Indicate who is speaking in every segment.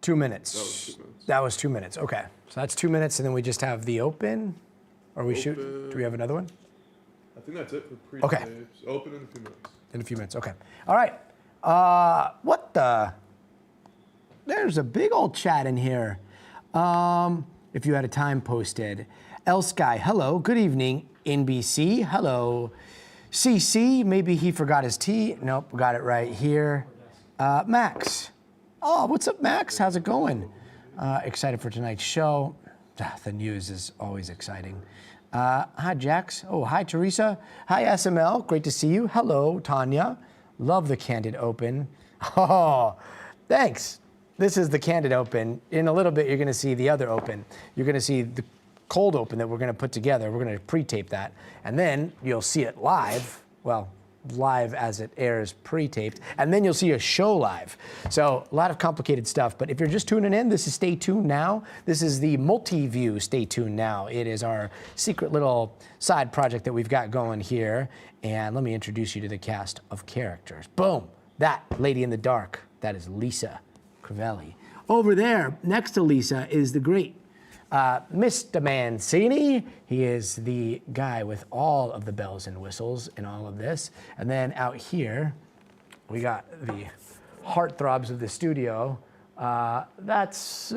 Speaker 1: 2 minutes.
Speaker 2: That was 2 minutes.
Speaker 1: That was 2 minutes. Okay. So that's 2 minutes, and then we just have the open. Or we shoot. Do we have another one?
Speaker 2: I think that's it for pre-tapes.
Speaker 1: Okay.
Speaker 2: Open in a few minutes.
Speaker 1: In a few minutes. Okay. All right. What the? There's a big old chat in here. If you had a time posted. L Sky, hello. Good evening. NBC, hello. CC, maybe he forgot his T. Nope, got it right here. Max. Oh, what's up, Max? How's it going? Excited for tonight's show. The news is always exciting. Hi, Jax. Oh, hi, Teresa. Hi, SML. Great to see you. Hello, Tanya. Love the Candid Open. Oh, thanks. This is the Candid Open. In a little bit, you're going to see the other Open. You're going to see the cold open that we're going to put together. We're going to pre-tape that. And then you'll see it live. Well, live as it airs pre-taped. And then you'll see a show live. So a lot of complicated stuff. But if you're just tuning in, this is Stay Tuned Now. This is the multi-view Stay Tuned Now. It is our secret little side project that we've got going here. And let me introduce you to the cast of characters. Boom. That lady in the dark, that is Lisa Crivelli. Over there, next to Lisa, is the great Mr. Mancini. He is the guy with all of the bells and whistles in all of this. And then out here, we got the heartthrobs of the studio. That's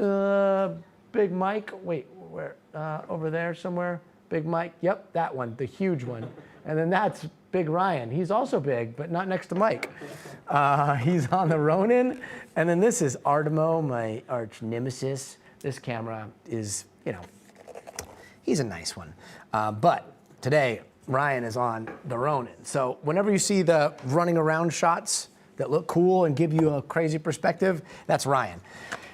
Speaker 1: Big Mike. Wait, where? Over there somewhere? Big Mike. Yep, that one, the huge one. And then that's Big Ryan. He's also big, but not next to Mike. He's on the Ronin. And then this is Artemo, my arch nemesis. This camera is, you know, he's a nice one. But today, Ryan is on the Ronin. So whenever you see the running around shots that look cool and give you a crazy perspective, that's Ryan.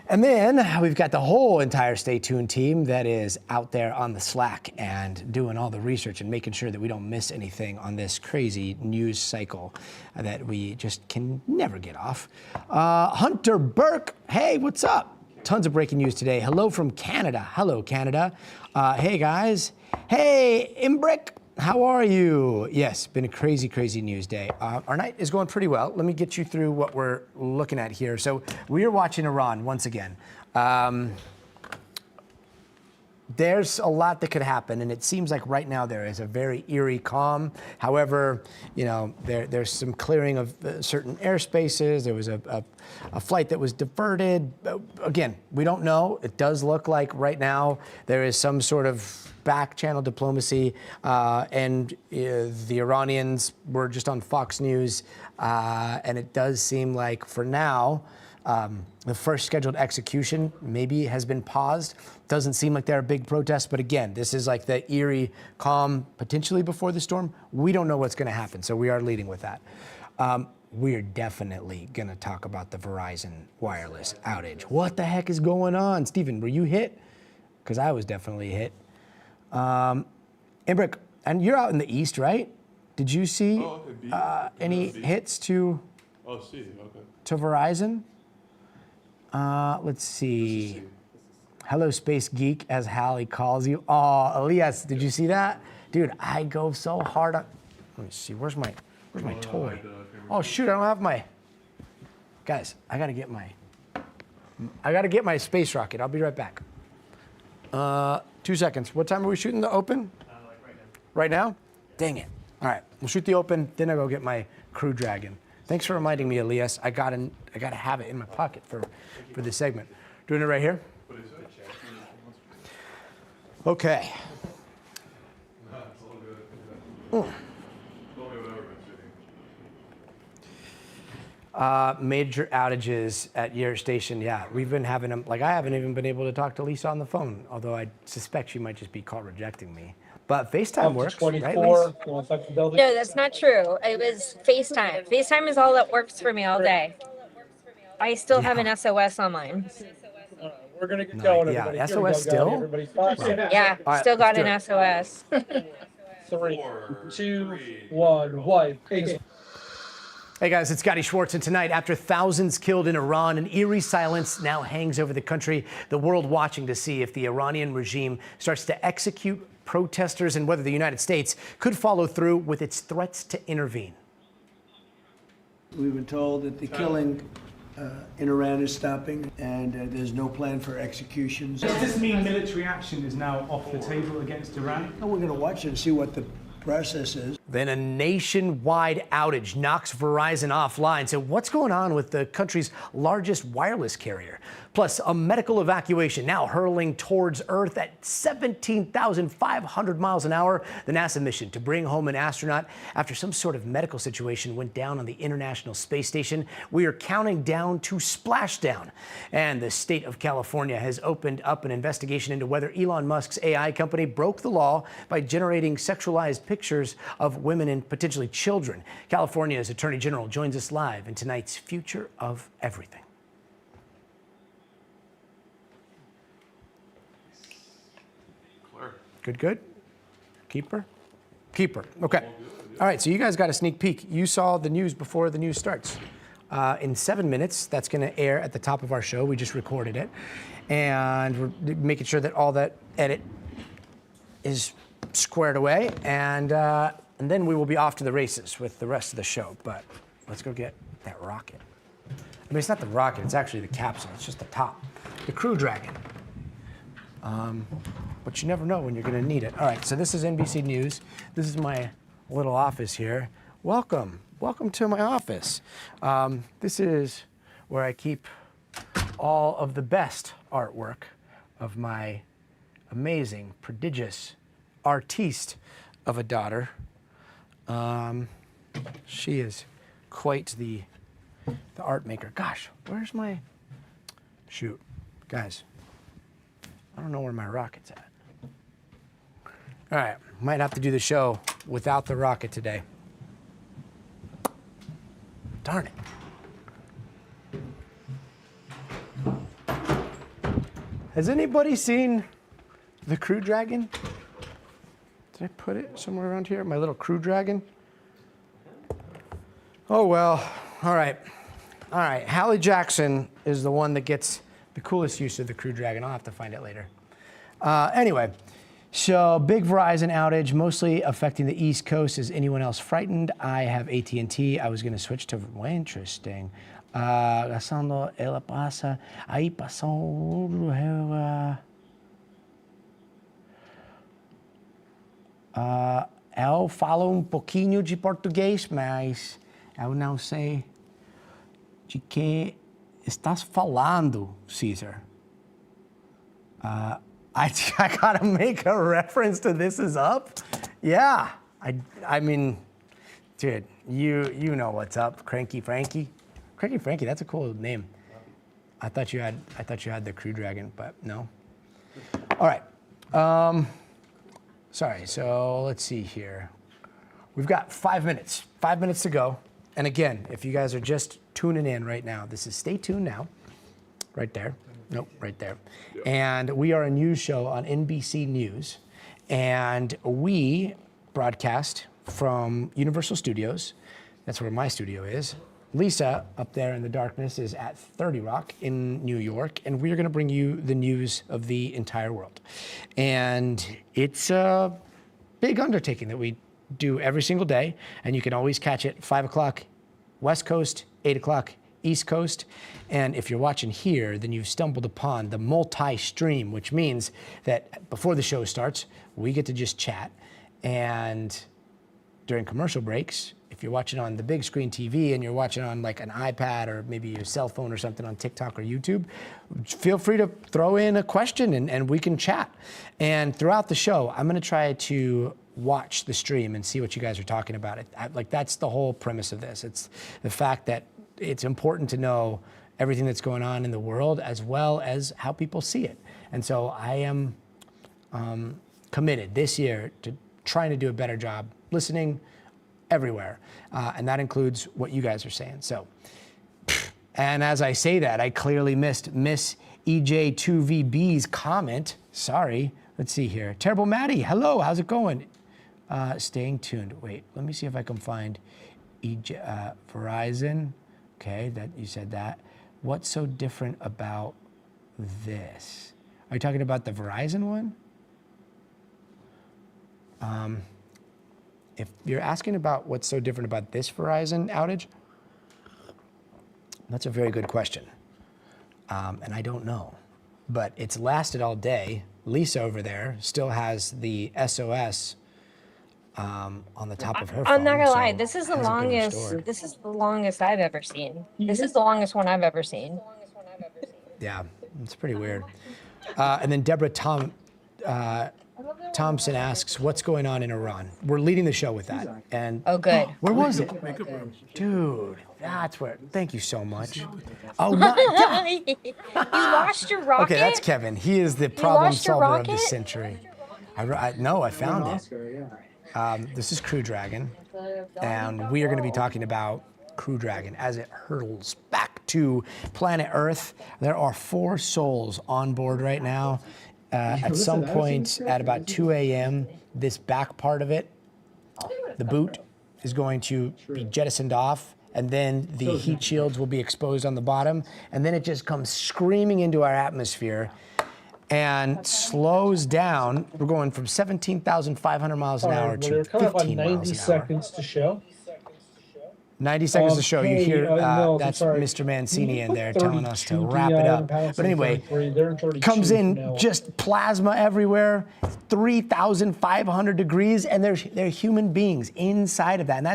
Speaker 1: And then we've got the whole entire Stay Tuned team that is out there on the Slack and doing all the research and making sure that we don't miss anything on this crazy news cycle that we just can never get off. Hunter Burke, hey, what's up? Tons of breaking news today. Hello from Canada. Hello, Canada. Hey, guys. Hey, Imbrick, how are you? Yes, been a crazy, crazy news day. Our night is going pretty well. Let me get you through what we're looking at here. So we are watching Iran once again. There's a lot that could happen, and it seems like right now there is a very eerie calm. However, you know, there's some clearing of certain airspaces. There was a flight that was diverted. Again, we don't know. It does look like right now there is some sort of back channel diplomacy, and the Iranians were just on Fox News, and it does seem like for now, the first scheduled execution maybe has been paused. Doesn't seem like there are big protests, but again, this is like the eerie calm potentially before the storm. We don't know what's going to happen, so we are leading with that. We're definitely going to talk about the Verizon wireless outage. What the heck is going on? Steven, were you hit? Because I was definitely hit. Imbrick, and you're out in the east, right? Did you see any hits to Verizon? Let's see. Hello, Space Geek, as Hallie calls you. Oh, Elias, did you see that? Dude, I go so hard on. Let me see. Where's my toy? Oh shoot, I don't have my. Guys, I gotta get my space rocket. I'll be right back. 2 seconds. What time are we shooting the open?
Speaker 3: Like right now.
Speaker 1: Right now? Dang it. All right, we'll shoot the open. Then I'll go get my Crew Dragon. Thanks for reminding me, Elias. I gotta have it in my pocket for this segment. Doing it right here. Okay. Major outages at your station. Yeah, we've been having them. Like, I haven't even been able to talk to Lisa on the phone, although I suspect she might just be call rejecting me. But FaceTime works, right, Lisa?
Speaker 4: No, that's not true. It was FaceTime. FaceTime is all that works for me all day. I still have an SOS on mine.
Speaker 3: We're going to get going, everybody.
Speaker 1: Yeah, SOS still?
Speaker 4: Yeah, still got an SOS.
Speaker 3: 3, 2, 1, wipe.
Speaker 1: Hey guys, it's Scotty Schwartz, and tonight, after thousands killed in Iran, an eerie silence now hangs over the country, the world watching to see if the Iranian regime starts to execute protesters and whether the United States could follow through with its threats to intervene.
Speaker 5: We've been told that the killing in Iran is stopping, and there's no plan for executions.
Speaker 6: Does this mean military action is now off the table against Iran?
Speaker 5: And we're going to watch it and see what the process is.
Speaker 1: Then a nationwide outage knocks Verizon offline. So what's going on with the country's largest wireless carrier? Plus, a medical evacuation now hurling towards Earth at 17,500 miles an hour. The NASA mission to bring home an astronaut after some sort of medical situation went down on the International Space Station. We are counting down to splashdown. And the state of California has opened up an investigation into whether Elon Musk's AI company broke the law by generating sexualized pictures of women and potentially children. California's Attorney General joins us live in tonight's Future of Everything. Good. Keeper? Okay. All right, so you guys got a sneak peek. You saw the news before the news starts. In 7 minutes, that's going to air at the top of our show. We just recorded it. And we're making sure that all that edit is squared away. And then we will be off to the races with the rest of the show. But let's go get that rocket. I mean, it's not the rocket. It's actually the capsule. It's just the top. The Crew Dragon. But you never know when you're going to need it. All right, so this is NBC News. This is my little office here. Welcome to my office. This is where I keep all of the best artwork of my amazing, prodigious artiste of a daughter. She is quite the art maker. Gosh, where's my, shoot, guys. I don't know where my rocket's at. All right, might have to do the show without the rocket today. Darn it. Has anybody seen the Crew Dragon? Did I put it somewhere around here? My little Crew Dragon? Oh, well, all right. Hallie Jackson is the one that gets the coolest use of the Crew Dragon. I'll have to find it later. Anyway, so big Verizon outage, mostly affecting the East Coast. Is anyone else frightened? I have AT&T. I was going to switch to, interesting. Gastando ela passa, aí passou, eu falo pouquinho de português, mas eu não sei de que estás falando, Caesar. I gotta make a reference to This Is Up. Yeah, I mean, dude, you know what's up, Cranky Frankie. Cranky Frankie, that's a cool name. I thought you had the Crew Dragon, but no. All right. Sorry. So let's see here. We've got 5 minutes. 5 minutes to go. And again, if you guys are just tuning in right now, this is Stay Tuned Now. Right there. Nope, right there. Yep. And we are a news show on NBC News. And we broadcast from Universal Studios. That's where my studio is. Lisa, up there in the darkness, is at 30 Rock in New York. And we're going to bring you the news of the entire world. And it's a big undertaking that we do every single day. And you can always catch it 5 o'clock West Coast, 8 o'clock East Coast. And if you're watching here, then you've stumbled upon the multi-stream, which means that before the show starts, we get to just chat. And during commercial breaks, if you're watching on the big screen TV and you're watching on like an iPad or maybe your cell phone or something on TikTok or YouTube, feel free to throw in a question and we can chat. And throughout the show, I'm going to try to watch the stream and see what you guys are talking about. Like that's the whole premise of this. It's the fact that it's important to know everything that's going on in the world as well as how people see it. And so I am committed this year to trying to do a better job listening everywhere. And that includes what you guys are saying. So, and as I say that, I clearly missed Miss EJ2VB's comment. Sorry. Let's see here. Terrible Maddie. Hello. How's it going? Staying tuned. Wait, let me see if I can find Verizon. Okay, that you said that. What's so different about this? Are you talking about the Verizon one? If you're asking about what's so different about this Verizon outage, That's a very good question. And I don't know. But it's lasted all day. Lisa over there still has the SOS on the top of her phone.
Speaker 4: I'm not gonna lie,
Speaker 1: so
Speaker 4: this is the
Speaker 1: hasn't been
Speaker 4: longest.
Speaker 1: restored.
Speaker 4: This is the longest I've ever seen. This is the longest one I've ever seen.
Speaker 1: Yeah, it's pretty weird. And then Deborah Thompson asks, what's going on in Iran? We're leading the show with that. And
Speaker 4: Oh, good.
Speaker 1: where was it? Dude, that's where, thank you so much. Oh, no,
Speaker 4: You lost your rocket?
Speaker 1: okay, that's Kevin. He is the problem
Speaker 4: lost your
Speaker 1: solver of the
Speaker 4: rocket?
Speaker 1: century. No, I found it. This is Crew Dragon, and we are going to be talking about Crew Dragon as it hurtles back to planet Earth. There are 4 souls on board right now. At some point at about 2 a.m., this back part of it, the boot, is going to be jettisoned off, and then the heat shields will be exposed on the bottom, and then it just comes screaming into our atmosphere and slows down. We're going from 17,500 miles an hour to 15 miles
Speaker 3: 90
Speaker 1: an hour.
Speaker 3: seconds to show.
Speaker 1: 90 seconds to show. You
Speaker 3: Hey,
Speaker 1: hear
Speaker 3: no,
Speaker 1: that's
Speaker 3: sorry.
Speaker 1: Mr. Mancini in there telling us to
Speaker 3: 32
Speaker 1: wrap it up.
Speaker 3: pounds
Speaker 1: But anyway,
Speaker 3: 33. They're in 32
Speaker 1: comes in
Speaker 3: now.
Speaker 1: just plasma everywhere, 3,500 degrees, and they're human beings inside of that. And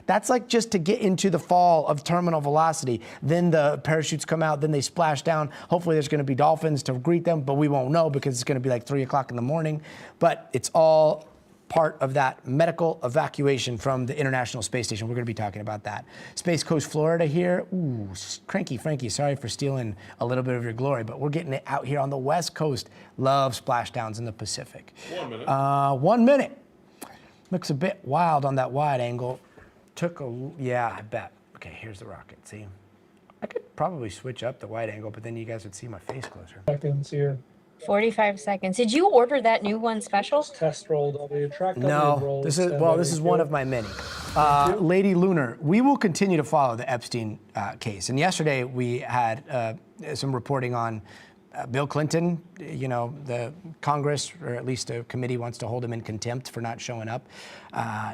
Speaker 1: that's like just to get into the fall of terminal velocity. Then the parachutes come out, then they splash down. Hopefully there's going to be dolphins to greet them, but we won't know because it's going to be like 3 o'clock in the morning. But it's all part of that medical evacuation from the International Space Station. We're going to be talking about that. Space Coast, Florida here. Ooh, cranky Frankie, sorry for stealing a little bit of your glory, but we're getting it out here on the West Coast. Love splashdowns in the Pacific.
Speaker 2: 1 minute.
Speaker 1: 1 minute. Looks a bit wild on that wide angle. Yeah, I bet. Okay, here's the rocket. See? I could probably switch up the wide angle, but then you guys would see my face closer.
Speaker 3: Seconds here.
Speaker 4: 45 seconds. Did you order that new one special?
Speaker 3: Test roll W. Track W
Speaker 1: No,
Speaker 3: roll.
Speaker 1: this is one of my many. Lady Lunar, we will continue to follow the Epstein case. And yesterday we had some reporting on Bill Clinton. You know, the Congress, or at least a committee, wants to hold him in contempt for not showing up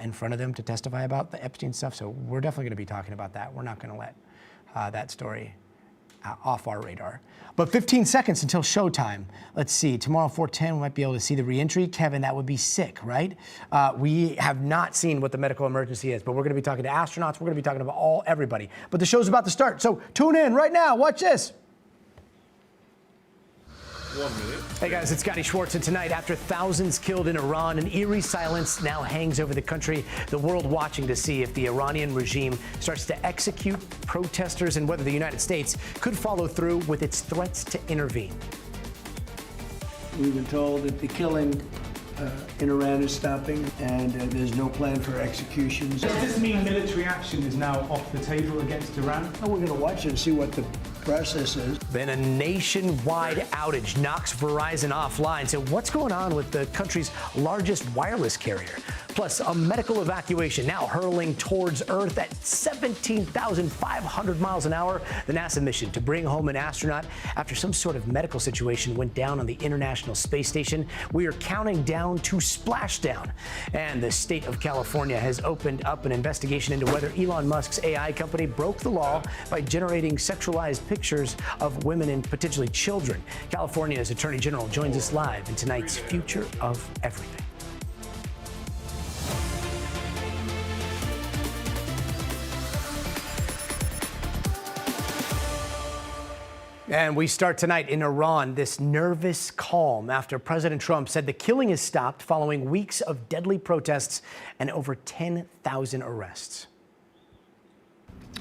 Speaker 1: in front of them to testify about the Epstein stuff. So we're definitely going to be talking about that. We're not going to let that story off our radar. But 15 seconds until showtime. Let's see, tomorrow 4:10 we might be able to see the reentry. Kevin, that would be sick, right? We have not seen what the medical emergency is, but we're gonna be talking to astronauts, we're gonna be talking about everybody. But the show's about to start, so tune in right now, watch this.
Speaker 2: 1 minute.
Speaker 1: Hey guys, it's Scotty Schwartz, and tonight, after thousands killed in Iran, an eerie silence now hangs over the country, the world watching to see if the Iranian regime starts to execute protesters and whether the United States could follow through with its threats to intervene.
Speaker 5: We've been told that the killing in Iran is stopping, and there's no plan for executions.
Speaker 6: Does this mean military action is now off the table against Iran?
Speaker 5: We're going to watch and see what the process is.
Speaker 1: Then a nationwide outage knocks Verizon offline. So what's going on with the country's largest wireless carrier? Plus, a medical evacuation now hurling towards Earth at 17,500 miles an hour. The NASA mission to bring home an astronaut after some sort of medical situation went down on the International Space Station. We are counting down to splashdown. And the state of California has opened up an investigation into whether Elon Musk's AI company broke the law by generating sexualized pictures of women and potentially children. California's Attorney General joins us live in tonight's Future of Everything. And we start tonight in Iran, this nervous calm after President Trump said the killing has stopped following weeks of deadly protests and over 10,000 arrests.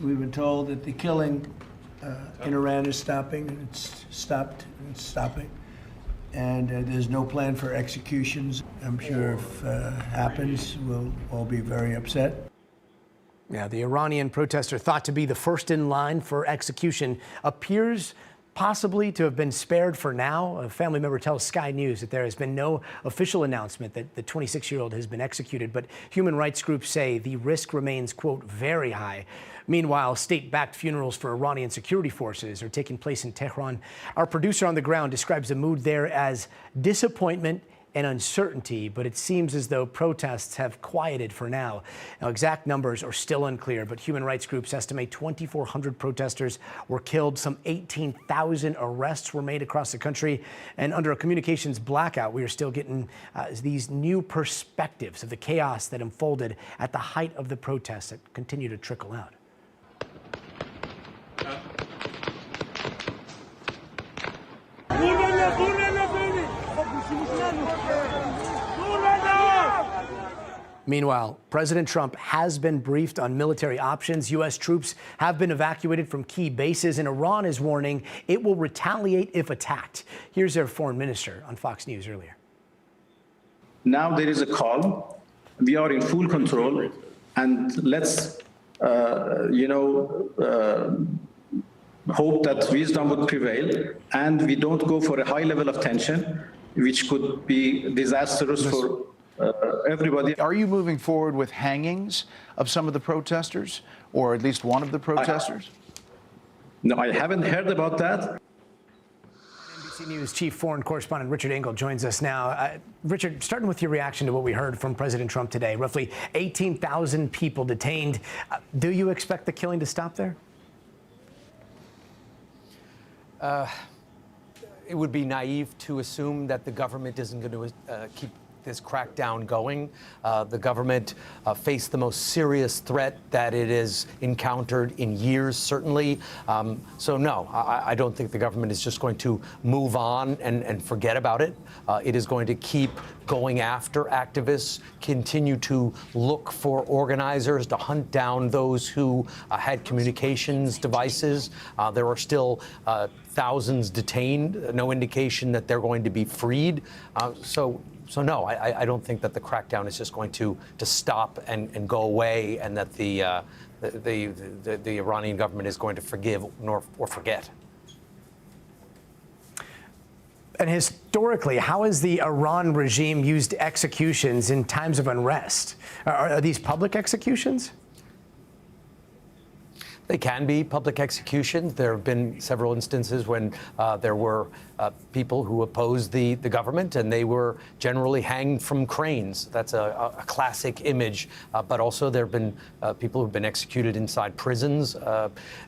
Speaker 5: We've been told that the killing in Iran is stopping, and it's stopped, and it's stopping. And there's no plan for executions. I'm sure if it happens, we'll all be very upset.
Speaker 1: Yeah, the Iranian protester thought to be the first in line for execution appears possibly to have been spared for now. A family member tells Sky News that there has been no official announcement that the 26-year-old has been executed, but human rights groups say the risk remains, quote, very high. Meanwhile, state-backed funerals for Iranian security forces are taking place in Tehran. Our producer on the ground describes the mood there as disappointment and uncertainty, but it seems as though protests have quieted for now. Now, exact numbers are still unclear, but human rights groups estimate 2,400 protesters were killed. Some 18,000 arrests were made across the country. And under a communications blackout, we are still getting these new perspectives of the chaos that unfolded at the height of the protests that continue to trickle out. Meanwhile, President Trump has been briefed on military options. U.S. troops have been evacuated from key bases, and Iran is warning it will retaliate if attacked. Here's their foreign minister on Fox News earlier.
Speaker 7: Now there is a call. We are in full control, and let's, hope that wisdom would prevail, and we don't go for a high level of tension, which could be disastrous for everybody.
Speaker 8: Are you moving forward with hangings of some of the protesters, or at least one of the protesters?
Speaker 7: No, I haven't heard about that.
Speaker 1: NBC News chief foreign correspondent Richard Engel joins us now. Richard, starting with your reaction to what we heard from President Trump today, roughly 18,000 people detained. Do you expect the killing to stop there?
Speaker 9: It would be naive to assume that the government isn't going to keep this crackdown going. The government faced the most serious threat that it has encountered in years, certainly. So no, I don't think the government is just going to move on and forget about it. It is going to keep going after activists, continue to look for organizers, to hunt down those who had communications devices. There are still thousands detained, no indication that they're going to be freed. So no, I don't think that the crackdown is just going to stop and go away, and that the Iranian government is going to forgive or forget.
Speaker 1: And historically, how has the Iran regime used executions in times of unrest? Are these public executions?
Speaker 9: They can be public executions. There have been several instances when there were people who opposed the government, and they were generally hanged from cranes. That's a classic image. But also there have been people who have been executed inside prisons.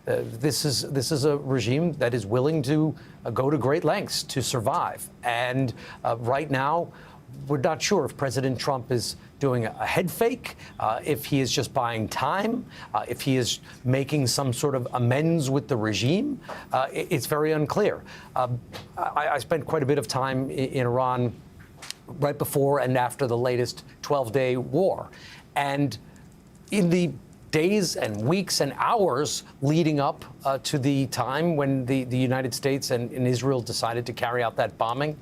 Speaker 9: This is a regime that is willing to go to great lengths to survive. And right now, we're not sure if President Trump is doing a head fake, if he is just buying time, if he is making some sort of amends with the regime. It's very unclear. I spent quite a bit of time in Iran right before and after the latest 12-day war. And in the days and weeks and hours leading up to the time when the United States and Israel decided to carry out that bombing,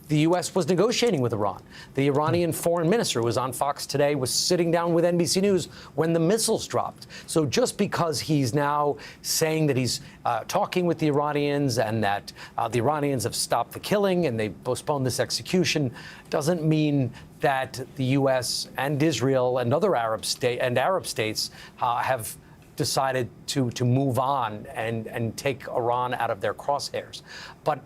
Speaker 9: the U.S. was negotiating with Iran. The Iranian foreign minister, who was on Fox today, was sitting down with NBC News when the missiles dropped. So just because he's now saying that he's talking with the Iranians and that the Iranians have stopped the killing and they postponed this execution doesn't mean that the U.S. and Israel and other Arab states have decided to move on and take Iran out of their crosshairs. But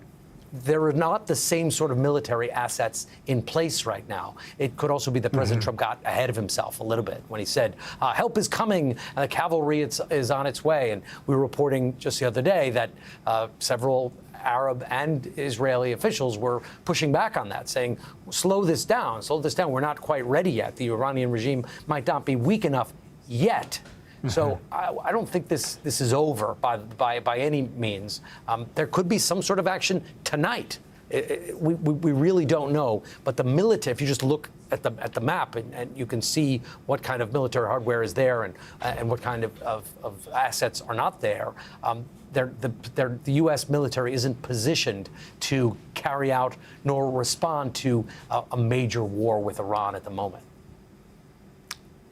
Speaker 9: there are not the same sort of military assets in place right now. It could also be that President Trump got ahead of himself a little bit when he said, help is coming, and the cavalry is on its way. And we were reporting just the other day that several Arab and Israeli officials were pushing back on that, saying, slow this down, we're not quite ready yet. The Iranian regime might not be weak enough yet. So I don't think this is over by any means. There could be some sort of action tonight. We really don't know. But the military, if you just look at the map and you can see what kind of military hardware is there and what kind of assets are not there, the U.S. military isn't positioned to carry out nor respond to a major war with Iran at the moment.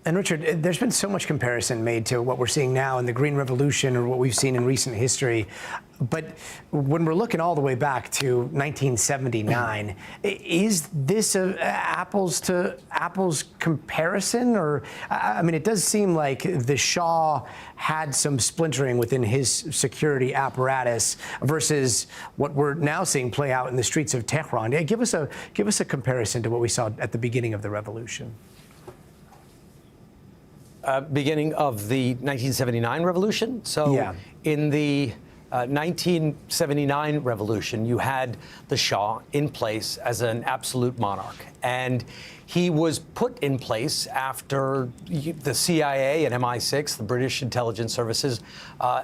Speaker 1: And Richard, there's been so much comparison made to what we're seeing now in the Green Revolution or what we've seen in recent history. But when we're looking all the way back to 1979, is this a apples to apples comparison? Or, I mean, it does seem like the Shah had some splintering within his security apparatus versus what we're now seeing play out in the streets of Tehran. Yeah, give us a comparison to what we saw at the beginning of the revolution.
Speaker 9: Beginning of the 1979 revolution. So
Speaker 1: yeah.
Speaker 9: In the 1979 revolution, you had the Shah in place as an absolute monarch. And he was put in place after the CIA and MI6, the British intelligence services,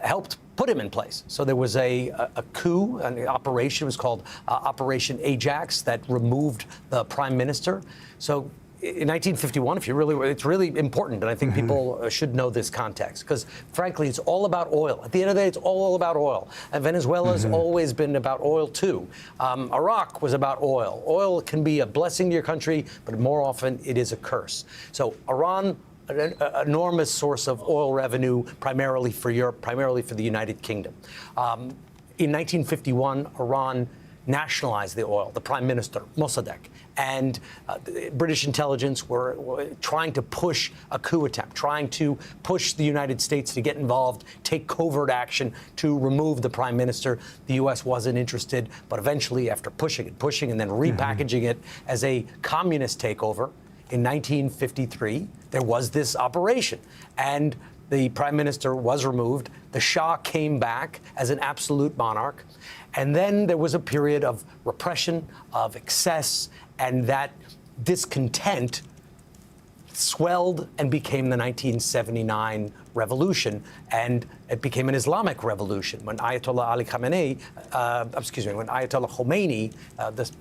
Speaker 9: helped put him in place. So there was a coup, an operation, it was called Operation Ajax, that removed the prime minister. So in 1951, it's really important, and I think people should know this context, because frankly, it's all about oil. At the end of the day, it's all about oil. And Venezuela's always been about oil too. Iraq was about oil. Oil can be a blessing to your country, but more often it is a curse. So Iran, an enormous source of oil revenue, primarily for Europe, primarily for the United Kingdom. In 1951, Iran nationalized the oil, the prime minister, Mossadegh. And British intelligence were trying to push a coup attempt, trying to push the United States to get involved, take covert action to remove the prime minister. The U.S. wasn't interested, but eventually, after pushing and then repackaging it as a communist takeover, in 1953, there was this operation. And the prime minister was removed. The Shah came back as an absolute monarch. And then there was a period of repression, of excess, and that discontent swelled and became the 1979 revolution, and it became an Islamic revolution when Ayatollah when Ayatollah Khomeini,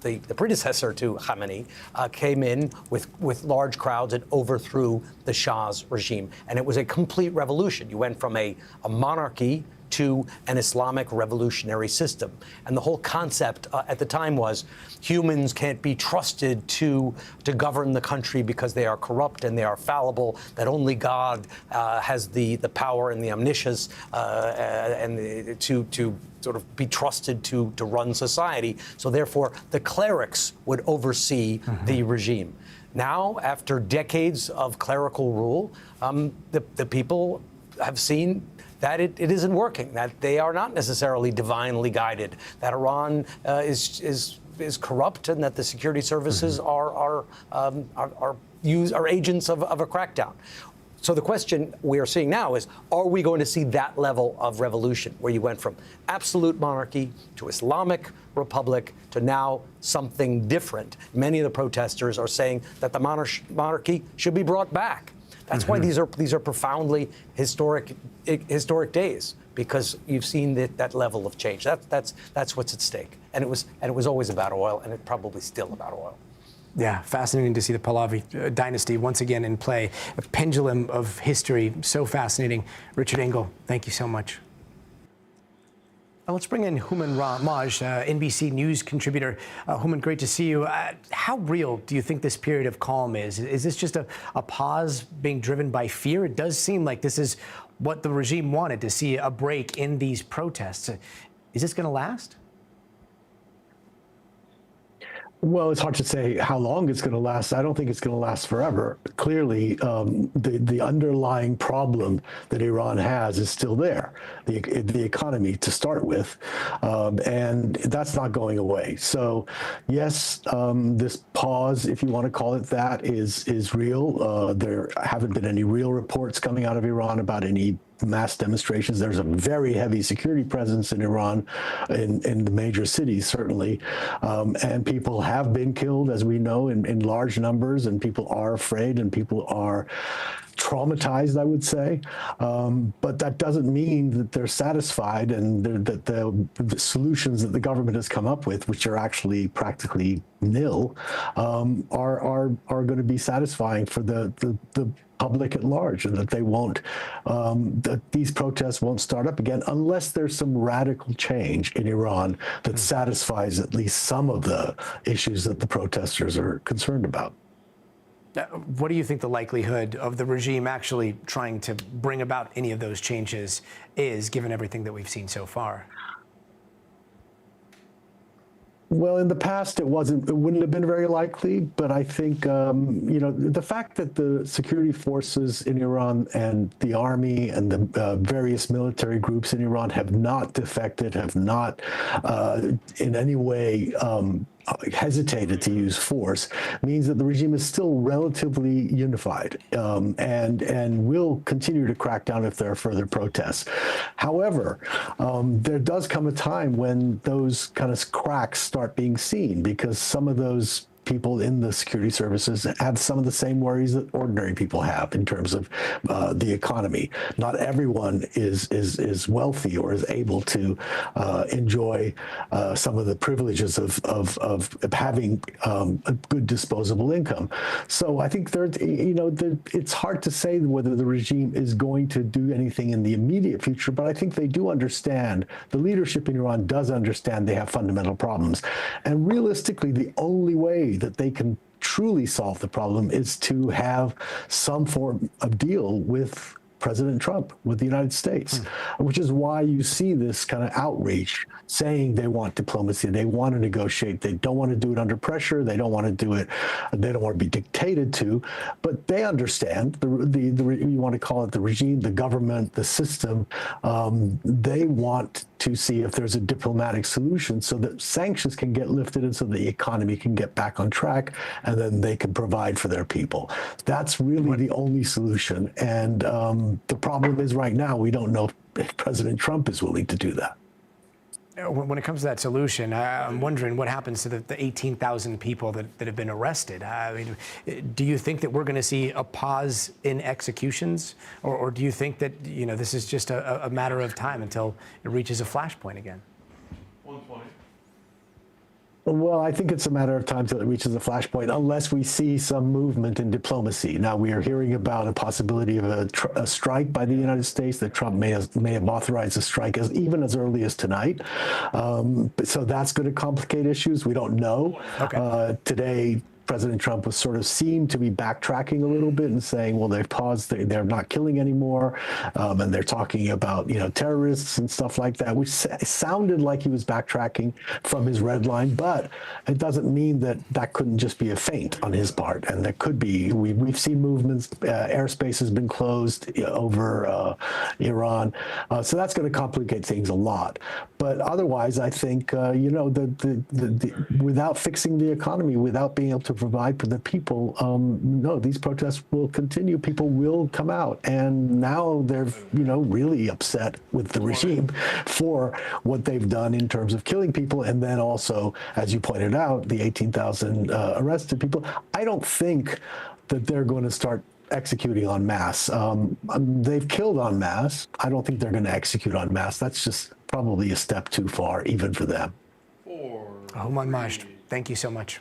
Speaker 9: the predecessor to Khamenei, came in with large crowds and overthrew the Shah's regime. And it was a complete revolution. You went from a monarchy to an Islamic revolutionary system. And the whole concept at the time was humans can't be trusted to govern the country because they are corrupt and they are fallible, that only God has the power and the omniscience to sort of be trusted to run society. So therefore, the clerics would oversee the regime. Now, after decades of clerical rule, the people have seen that it isn't working, that they are not necessarily divinely guided, that Iran is corrupt, and that the security services are agents of a crackdown. So the question we are seeing now is, are we going to see that level of revolution where you went from absolute monarchy to Islamic republic to now something different? Many of the protesters are saying that the monarchy should be brought back. That's why these are profoundly historic days, because you've seen that level of change. That's what's at stake, and it was always about oil, and it's probably still about oil.
Speaker 1: Yeah, fascinating to see the Pahlavi dynasty once again in play. A pendulum of history, so fascinating. Richard Engel, thank you so much. Now let's bring in Houman Ramaj, NBC News contributor. Houman, great to see you. How real do you think this period of calm is? Is this just a pause being driven by fear? It does seem like this is what the regime wanted, to see a break in these protests. Is this going to last?
Speaker 10: Well, it's hard to say how long it's going to last. I don't think it's going to last forever. Clearly, the underlying problem that Iran has is still there, the economy to start with, and that's not going away. So, yes, this pause, if you want to call it that, is real. There haven't been any real reports coming out of Iran about any mass demonstrations. There's a very heavy security presence in Iran, in the major cities, certainly. And people have been killed, as we know, in large numbers, and people are afraid and people are traumatized, I would say. But that doesn't mean that they're satisfied, and that the solutions that the government has come up with, which are actually practically nil, are going to be satisfying for the public at large, and that they won't, that these protests won't start up again unless there's some radical change in Iran that satisfies at least some of the issues that the protesters are concerned about.
Speaker 1: What do you think the likelihood of the regime actually trying to bring about any of those changes is, given everything that we've seen so far?
Speaker 10: Well, in the past, it wouldn't have been very likely, but I think, the fact that the security forces in Iran and the army and the various military groups in Iran have not defected, have not in any way hesitated to use force, means that the regime is still relatively unified and will continue to crack down if there are further protests. However, there does come a time when those kind of cracks start being seen, because some of those people in the security services have some of the same worries that ordinary people have in terms of the economy. Not everyone is wealthy or is able to enjoy some of the privileges of having a good disposable income. So I think it's hard to say whether the regime is going to do anything in the immediate future, but I think they do understand, the leadership in Iran does understand they have fundamental problems. And realistically, the only way that they can truly solve the problem is to have some form of deal with President Trump, with the United States, which is why you see this kind of outreach saying they want diplomacy, they want to negotiate, they don't want to do it under pressure, they don't want to do it, they don't want to be dictated to, but they understand, you want to call it the regime, the government, the system, they want to see if there's a diplomatic solution so that sanctions can get lifted and so the economy can get back on track, and then they can provide for their people. That's really the only solution. And the problem is right now, we don't know if President Trump is willing to do that.
Speaker 1: When it comes to that solution, I'm wondering what happens to the 18,000 people that have been arrested. I mean, do you think that we're going to see a pause in executions, or do you think that this is just a matter of time until it reaches a flashpoint again?
Speaker 2: 120.
Speaker 10: Well, I think it's a matter of time till it reaches a flashpoint, unless we see some movement in diplomacy. Now, we are hearing about a possibility of a strike by the United States, that Trump may have authorized a strike even as early as tonight. So that's going to complicate issues. We don't know. Okay. Today, President Trump seemed to be backtracking a little bit and saying, well, they've paused, they're not killing anymore, and they're talking about, terrorists and stuff like that, which sounded like he was backtracking from his red line, but it doesn't mean that couldn't just be a feint on his part, and there could be, we've seen movements, airspace has been closed over Iran, so that's going to complicate things a lot. But otherwise, I think, without fixing the economy, without being able to provide for the people, no, these protests will continue. People will come out, and now they're really upset with the regime for what they've done in terms of killing people, and then also, as you pointed out, the 18,000 arrested people. I don't think that they're going to start executing en masse. They've killed en masse. I don't think they're going to execute en masse. That's just probably a step too far, even for them.
Speaker 1: Homan Majd, thank you so much.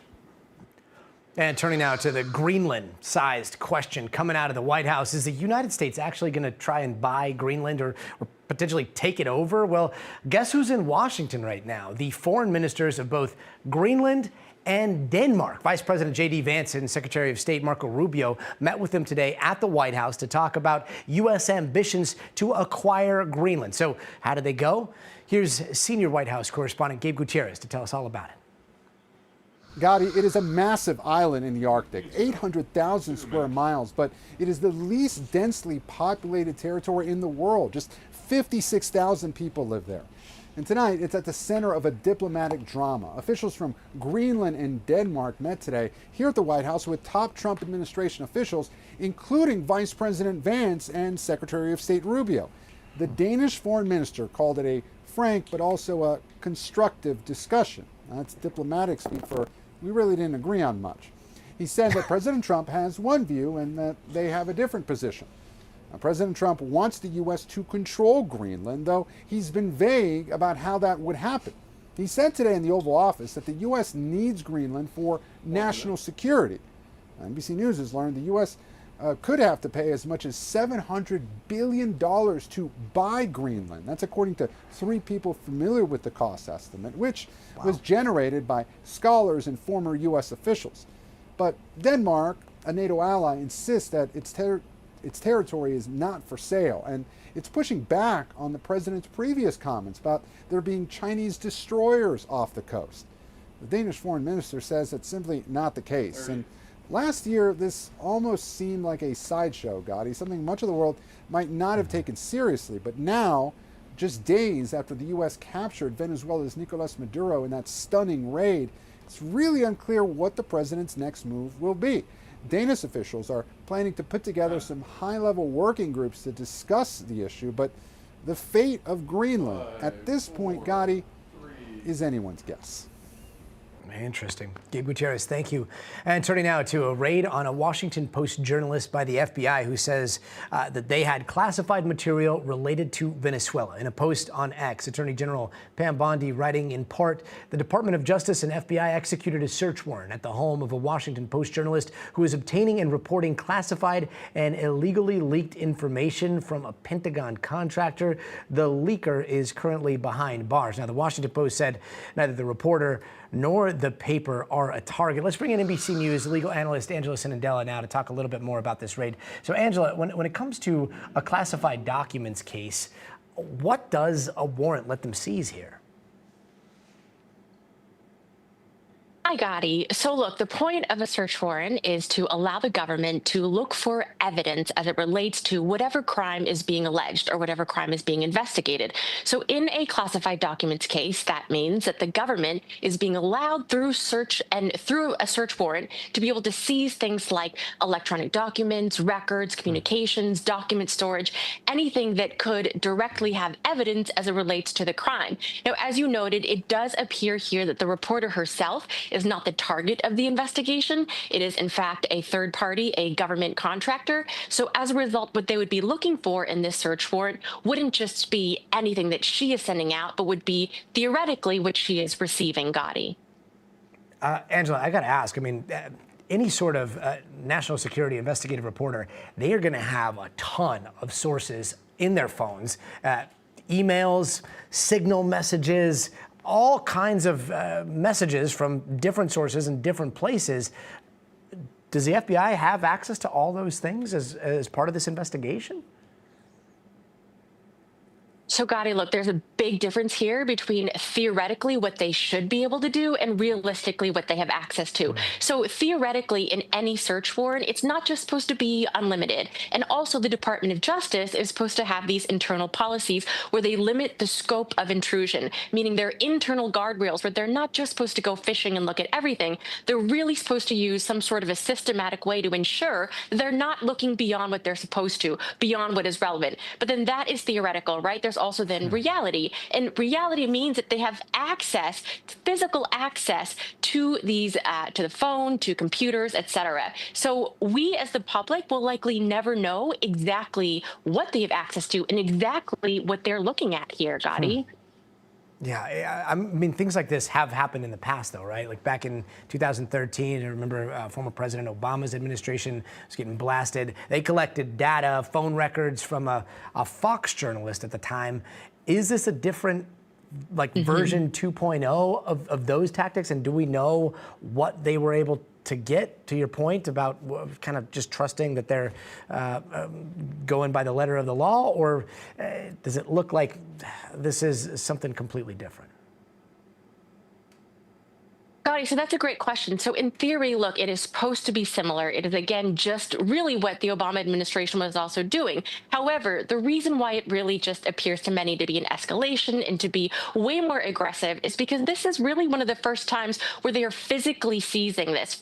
Speaker 1: And turning now to the Greenland-sized question coming out of the White House. Is the United States actually going to try and buy Greenland or potentially take it over? Well, guess who's in Washington right now? The foreign ministers of both Greenland and Denmark. Vice President J.D. Vance and Secretary of State Marco Rubio met with them today at the White House to talk about U.S. ambitions to acquire Greenland. So how did they go? Here's senior White House correspondent Gabe Gutierrez to tell us all about it.
Speaker 11: Gadi, it is a massive island in the Arctic, 800,000 square miles, but it is the least densely populated territory in the world. Just 56,000 people live there. And tonight, it's at the center of a diplomatic drama. Officials from Greenland and Denmark met today here at the White House with top Trump administration officials, including Vice President Vance and Secretary of State Rubio. The Danish foreign minister called it a frank but also a constructive discussion. That's diplomatic speak for we really didn't agree on much. He said that President Trump has one view and that they have a different position. Now, President Trump wants the U.S. to control Greenland, though he's been vague about how that would happen. He said today in the Oval Office that the U.S. needs Greenland for national security. NBC News has learned the U.S. Could have to pay as much as $700 billion to buy Greenland. That's according to three people familiar with the cost estimate, which was generated by scholars and former U.S. officials. But Denmark a NATO ally, insists that its territory is not for sale. And it's pushing back on the president's previous comments about there being Chinese destroyers off the coast. The Danish foreign minister says it's simply not the case. And last year, this almost seemed like a sideshow, Gotti, something much of the world might not have taken seriously. But now, just days after the U.S. captured Venezuela's Nicolas Maduro in that stunning raid, it's really unclear what the president's next move will be. Danish officials are planning to put together some high-level working groups to discuss the issue, but the fate of Greenland at this point, Gotti, is anyone's guess.
Speaker 1: Interesting. Gabe Gutierrez, thank you. And turning now to a raid on a Washington Post journalist by the FBI who says that they had classified material related to Venezuela. In a post on X, Attorney General Pam Bondi writing in part, the Department of Justice and FBI executed a search warrant at the home of a Washington Post journalist who is obtaining and reporting classified and illegally leaked information from a Pentagon contractor. The leaker is currently behind bars. Now, the Washington Post said neither the reporter nor the paper are a target. Let's bring in NBC News legal analyst Angela Sinandela now to talk a little bit more about this raid. So, Angela, when it comes to a classified documents case, what does a warrant let them seize here?
Speaker 12: Hi, Gotti. So look, the point of a search warrant is to allow the government to look for evidence as it relates to whatever crime is being alleged or whatever crime is being investigated. So in a classified documents case, that means that the government is being allowed through a search warrant to be able to seize things like electronic documents, records, communications, document storage, anything that could directly have evidence as it relates to the crime. Now, as you noted, it does appear here that the reporter herself is not the target of the investigation. It is, in fact, a third party, a government contractor. So as a result, what they would be looking for in this search warrant wouldn't just be anything that she is sending out, but would be theoretically what she is receiving, Gotti.
Speaker 1: Angela, I got to ask, I mean, any sort of national security investigative reporter, they are going to have a ton of sources in their phones, emails, signal messages, all kinds of messages from different sources and different places. Does the FBI have access to all those things as part of this investigation?
Speaker 12: So, Gotti, look, there's a big difference here between theoretically what they should be able to do and realistically what they have access to. So theoretically, in any search warrant, it's not just supposed to be unlimited. And also the Department of Justice is supposed to have these internal policies where they limit the scope of intrusion, meaning they're internal guardrails where they're not just supposed to go fishing and look at everything. They're really supposed to use some sort of a systematic way to ensure that they're not looking beyond what they're supposed to, beyond what is relevant. But then that is theoretical, right? There's also then reality. And reality means that they have access, physical access to these, to the phone, to computers, etc. So we as the public will likely never know exactly what they have access to and exactly what they're looking at here, Gotti.
Speaker 1: Yeah, I mean, things like this have happened in the past, though, right? Like back in 2013, I remember former President Obama's administration was getting blasted. They collected data, phone records from a Fox journalist at the time. Is this a different, like, version 2.0 of those tactics? And do we know what they were able to get, to your point about kind of just trusting that they're going by the letter of the law, or does it look like this is something completely different?
Speaker 12: Gotti, so that's a great question. So in theory, look, it is supposed to be similar. It is, again, just really what the Obama administration was also doing. However, the reason why it really just appears to many to be an escalation and to be way more aggressive is because this is really one of the first times where they are physically seizing this,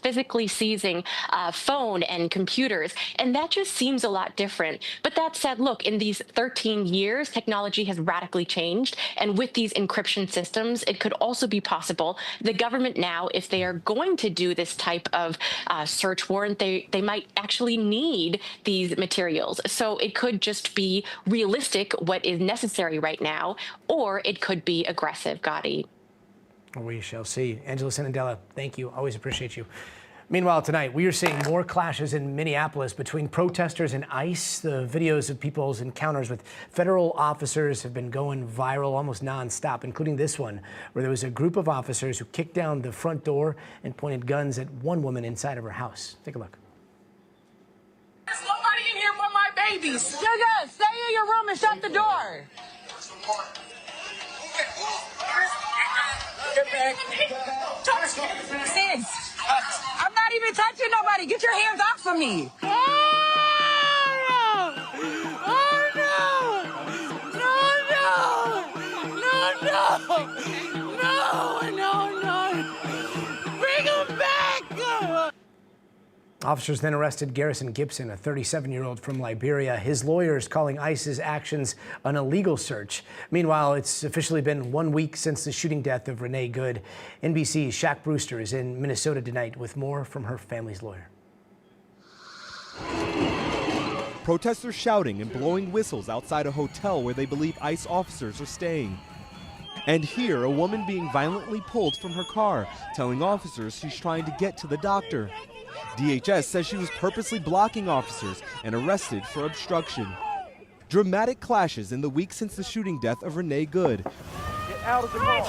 Speaker 12: phone and computers. And that just seems a lot different. But that said, look, in these 13 years, technology has radically changed. And with these encryption systems, it could also be possible the government now, if they are going to do this type of search warrant, they might actually need these materials. So it could just be realistic what is necessary right now, or it could be aggressive, Gotti.
Speaker 1: We shall see. Angela Sinandela, thank you. Always appreciate you. Meanwhile, tonight, we are seeing more clashes in Minneapolis between protesters and ICE. The videos of people's encounters with federal officers have been going viral almost nonstop, including this one, where there was a group of officers who kicked down the front door and pointed guns at one woman inside of her house. Take a look.
Speaker 13: babies. Sugar, stay in your room and shut the door. Sis, I'm not even touching nobody. Get your hands off of me.
Speaker 1: Officers then arrested Garrison Gibson, a 37-year-old from Liberia. His lawyers calling ICE's actions an illegal search. Meanwhile, it's officially been 1 week since the shooting death of Renee Good. NBC's Shaq Brewster is in Minnesota tonight with more from her family's lawyer.
Speaker 14: Protesters shouting and blowing whistles outside a hotel where they believe ICE officers are staying. And here, a woman being violently pulled from her car, telling officers she's trying to get to the doctor. DHS says she was purposely blocking officers and arrested for obstruction. Dramatic clashes in the week since the shooting death of Renee Good.
Speaker 13: Get out of the car.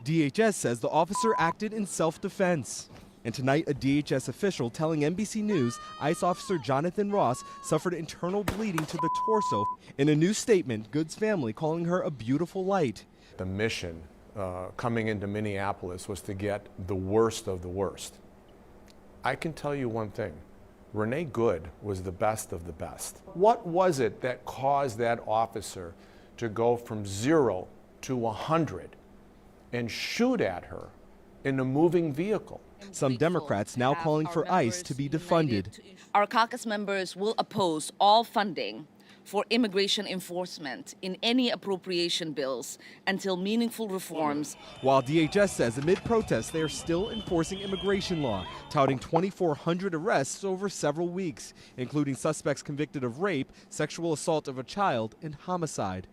Speaker 14: DHS says the officer acted in self-defense. And tonight, a DHS official telling NBC News ICE officer Jonathan Ross suffered internal bleeding to the torso. In a new statement, Good's family calling her a beautiful light.
Speaker 15: The mission coming into Minneapolis was to get the worst of the worst. I can tell you one thing. Renee Good was the best of the best. What was it that caused that officer to go from 0 to 100 and shoot at her in a moving vehicle?
Speaker 14: Some Democrats now calling for ICE to be defunded.
Speaker 16: Our caucus members will oppose all funding for immigration enforcement in any appropriation bills until meaningful reforms.
Speaker 14: While DHS says amid protests they are still enforcing immigration law, touting 2,400 arrests over several weeks, including suspects convicted of rape, sexual assault of a child, and homicide.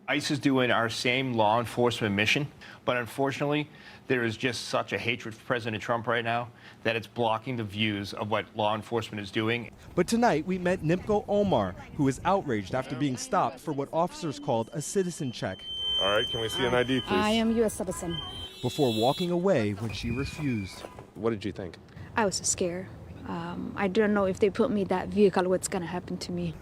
Speaker 17: ICE is doing our same law enforcement mission, but unfortunately, there is just such a hatred for President Trump right now that it's blocking the views of what law enforcement is doing.
Speaker 14: But tonight, we met Nimko Omar, who is outraged after being stopped for what officers called a citizen check.
Speaker 2: All right, can we see an ID, please?
Speaker 18: I am U.S. citizen.
Speaker 14: Before walking away when she refused.
Speaker 2: What did you think?
Speaker 18: I was scared. I didn't know if they put me in that vehicle, what's going to happen to me.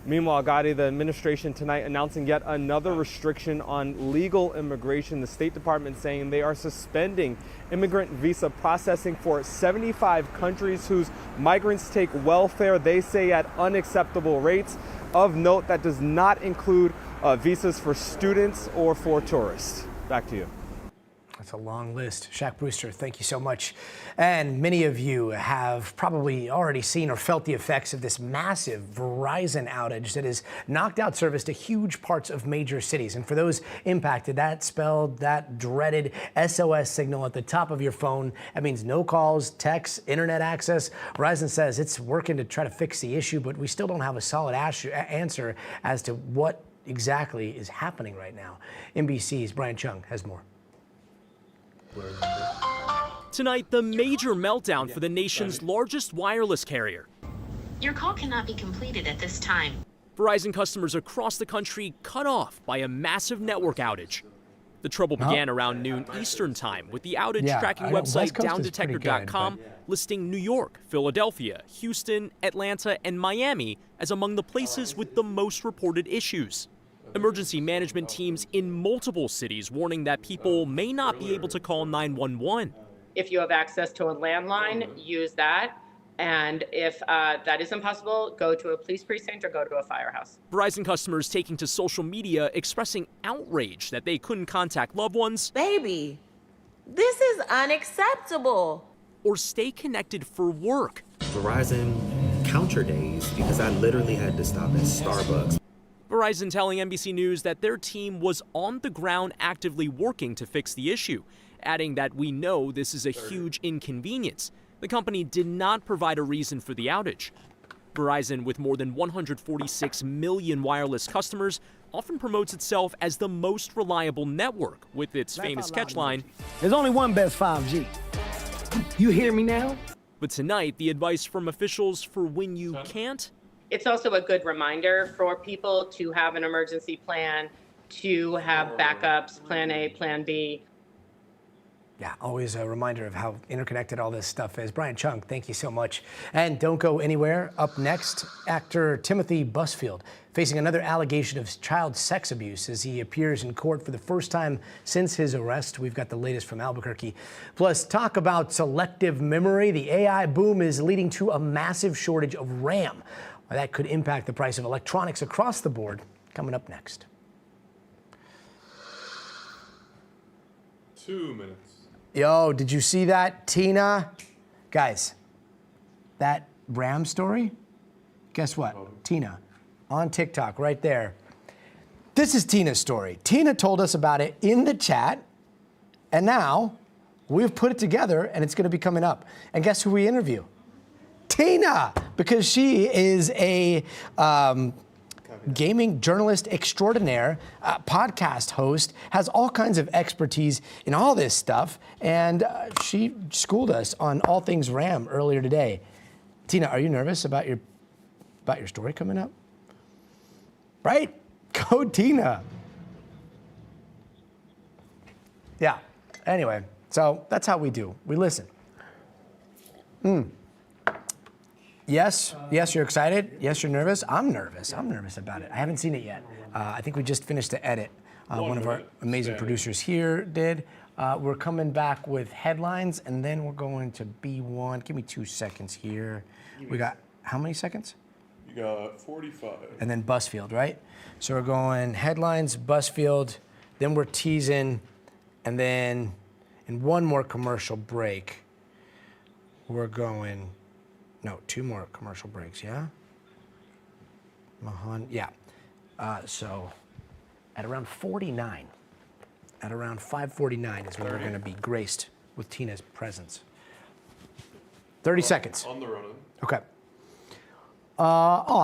Speaker 19: Meanwhile, Gotti, the administration tonight announcing yet another restriction on legal immigration. The State Department saying they are suspending immigrant visa processing for 75 countries whose migrants take welfare, they say, at unacceptable rates. Of note, that does not include visas for students or for tourists. Back to you.
Speaker 1: That's a long list. Shaq Brewster, thank you so much. And many of you have probably already seen or felt the effects of this massive Verizon outage that has knocked out service to huge parts of major cities. And for those impacted, that spelled that dreaded SOS signal at the top of your phone. That means no calls, texts, internet access. Verizon says it's working to try to fix the issue, but we still don't have a solid answer as to what exactly is happening right now. NBC's Brian Chung has more.
Speaker 20: Tonight, the major meltdown for the nation's largest wireless carrier.
Speaker 21: Your call cannot be completed at this time.
Speaker 20: Verizon customers across the country cut off by a massive network outage. The trouble began around noon Eastern time with the outage tracking website downdetector.com listing New York, Philadelphia, Houston, Atlanta, and Miami as among the places with the most reported issues. Emergency management teams in multiple cities warning that people may not be able to call 911.
Speaker 22: If you have access to a landline, use that. And if that isn't possible, go to a police precinct or go to a firehouse.
Speaker 20: Verizon customers taking to social media expressing outrage that they couldn't contact loved ones.
Speaker 23: Baby, this is unacceptable.
Speaker 20: Or stay connected for work.
Speaker 24: Verizon counter days because I literally had to stop at Starbucks.
Speaker 20: Verizon telling NBC News that their team was on the ground actively working to fix the issue, adding that we know this is a huge inconvenience. The company did not provide a reason for the outage. Verizon, with more than 146 million wireless customers, often promotes itself as the most reliable network with its famous catchline,
Speaker 25: "There's only one best 5G. You hear me now?"
Speaker 20: But tonight, the advice from officials for when you can't.
Speaker 22: It's also a good reminder for people to have an emergency plan, to have backups, plan A, plan B.
Speaker 1: Yeah, always a reminder of how interconnected all this stuff is. Brian Chung, thank you so much. And don't go anywhere. Up next, actor Timothy Busfield facing another allegation of child sex abuse as he appears in court for the first time since his arrest. We've got the latest from Albuquerque. Plus, talk about selective memory. The AI boom is leading to a massive shortage of RAM. That could impact the price of electronics across the board. Coming up next.
Speaker 2: 2 minutes.
Speaker 1: Yo, did you see that, Tina? Guys, that RAM story? Guess what? Tina, on TikTok, right there. This is Tina's story. Tina told us about it in the chat, and now we've put it together, and it's going to be coming up. And guess who we interview? Tina, because she is a gaming journalist extraordinaire, podcast host, has all kinds of expertise in all this stuff, and she schooled us on all things RAM earlier today. Tina, are you nervous about your story coming up? Right? Go Tina. Yeah. Anyway, so that's how we do. We listen. Yes, you're excited. Yes, you're nervous. I'm nervous. I'm nervous about it. I haven't seen it yet. I think we just finished the edit. One of our amazing producers here did. We're coming back with headlines, and then we're going to B1. Give me 2 seconds here. We got how many seconds?
Speaker 2: You got 45.
Speaker 1: And then Busfield, right? So we're going headlines, Busfield, then we're teasing, and then in one more commercial break, we're going. No, 2 more commercial breaks, yeah? Mahan, yeah. So at around 49, at around 5:49 is when we're going to be graced with Tina's presence. 30 seconds.
Speaker 2: On the run.
Speaker 1: Okay.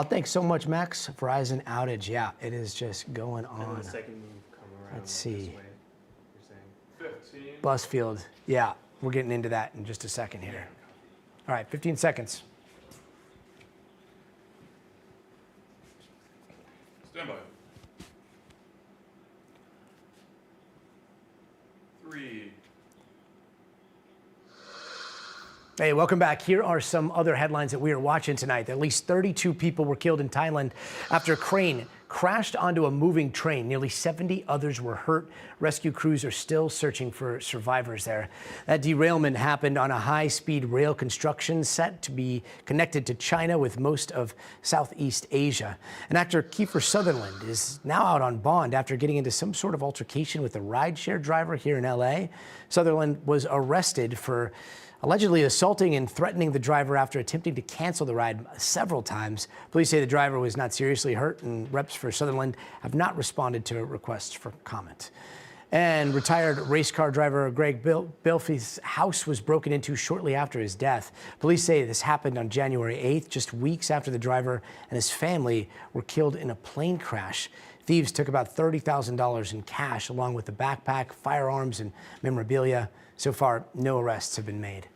Speaker 1: Thanks so much, Max. Verizon outage. Yeah, it is just going on.
Speaker 24: And the second move come around.
Speaker 1: Let's see.
Speaker 24: This way, you're saying.
Speaker 2: 15.
Speaker 1: Busfield. Yeah, we're getting into that in just a second here. All right, 15 seconds.
Speaker 2: Stand by. 3.
Speaker 1: Hey, welcome back. Here are some other headlines that we are watching tonight. At least 32 people were killed in Thailand after a crane crashed onto a moving train. Nearly 70 others were hurt. Rescue crews are still searching for survivors there. That derailment happened on a high-speed rail construction set to be connected to China with most of Southeast Asia. And actor Kiefer Sutherland is now out on bond after getting into some sort of altercation with a rideshare driver here in L.A. Sutherland was arrested for allegedly assaulting and threatening the driver after attempting to cancel the ride several times. Police say the driver was not seriously hurt, and reps for Sutherland have not responded to requests for comment. And retired race car driver Greg Bilfey's house was broken into shortly after his death. Police say this happened on January 8th, just weeks after the driver and his family were killed in a plane crash. Thieves took about $30,000 in cash, along with the backpack, firearms, and memorabilia. So far, no arrests have been made.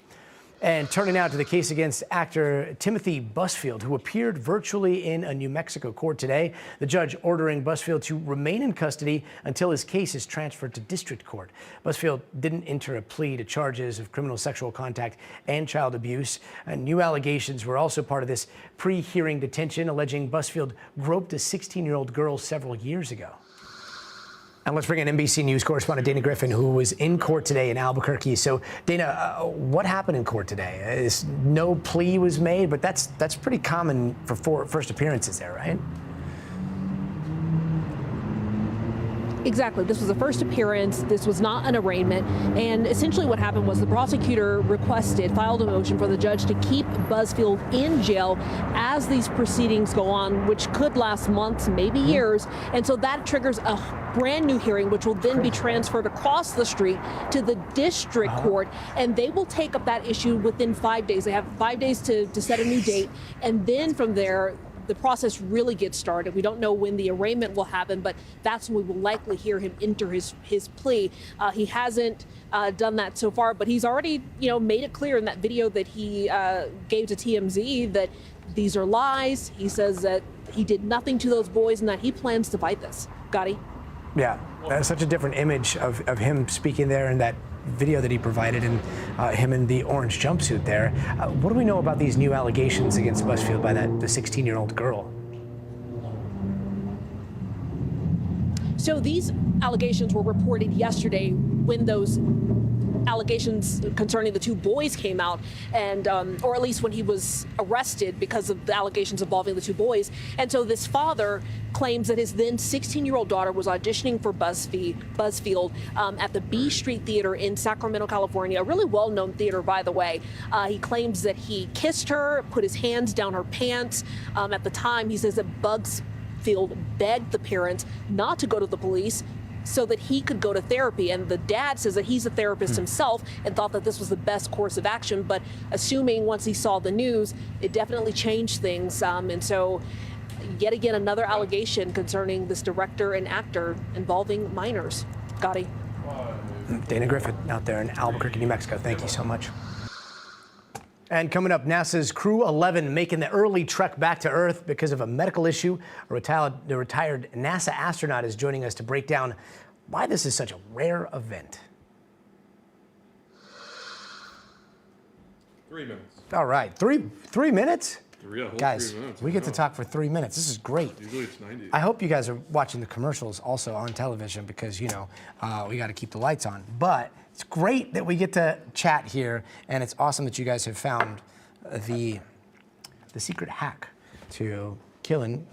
Speaker 1: And turning now to the case against actor Timothy Busfield, who appeared virtually in a New Mexico court today. The judge ordering Busfield to remain in custody until his case is transferred to district court. Busfield didn't enter a plea to charges of criminal sexual contact and child abuse. And new allegations were also part of this pre-hearing detention, alleging Busfield groped a 16-year-old girl several years ago. And let's bring in NBC News correspondent Dana Griffin, who was in court today in Albuquerque. So, Dana, what happened in court today? No plea was made, but that's pretty common for first appearances there, right?
Speaker 3: Exactly. This was the first appearance. This was not an arraignment. And essentially what happened was the prosecutor filed a motion for the judge to keep Busfield in jail as these proceedings go on, which could last months, maybe years. And so that triggers a brand new hearing, which will then be transferred across the street to the district court. And they will take up that issue within 5 days. They have 5 days to set a new date. And then from there, the process really gets started. We don't know when the arraignment will happen, but that's when we will likely hear him enter his plea. He hasn't done that so far, but he's already, made it clear in that video that he gave to TMZ that these are lies. He says that he did nothing to those boys and that he plans to fight this. Gotti?
Speaker 1: Yeah, that's such a different image of him speaking there in that video that he provided, and him in the orange jumpsuit there. What do we know about these new allegations against Busfield by the 16-year-old girl?
Speaker 3: So these allegations were reported yesterday when those allegations concerning the two boys came out, and or at least when he was arrested because of the allegations involving the two boys. And so this father claims that his then 16-year-old daughter was auditioning for Buzzfield at the B Street Theater in Sacramento, California, a really well-known theater, by the way. He claims that he kissed her, put his hands down her pants. At the time, he says that Buzzfield begged the parents not to go to the police so that he could go to therapy. And the dad says that he's a therapist himself and thought that this was the best course of action. But assuming once he saw the news, it definitely changed things. And so yet again, another allegation concerning this director and actor involving minors. Gotti.
Speaker 1: Dana Griffith out there in Albuquerque, New Mexico. Thank you so much. And coming up, NASA's Crew 11 making the early trek back to Earth because of a medical issue. A retired NASA astronaut is joining us to break down why this is such a rare event.
Speaker 2: 3 minutes.
Speaker 1: All right, three minutes? Guys,
Speaker 2: 3 minutes.
Speaker 1: we get to talk for 3 minutes. This is great.
Speaker 2: Usually it's 90.
Speaker 1: I hope you guys are watching the commercials also on television because, you know, we got to keep the lights on. But it's great that we get to chat here, and it's awesome that you guys have found the secret hack to killing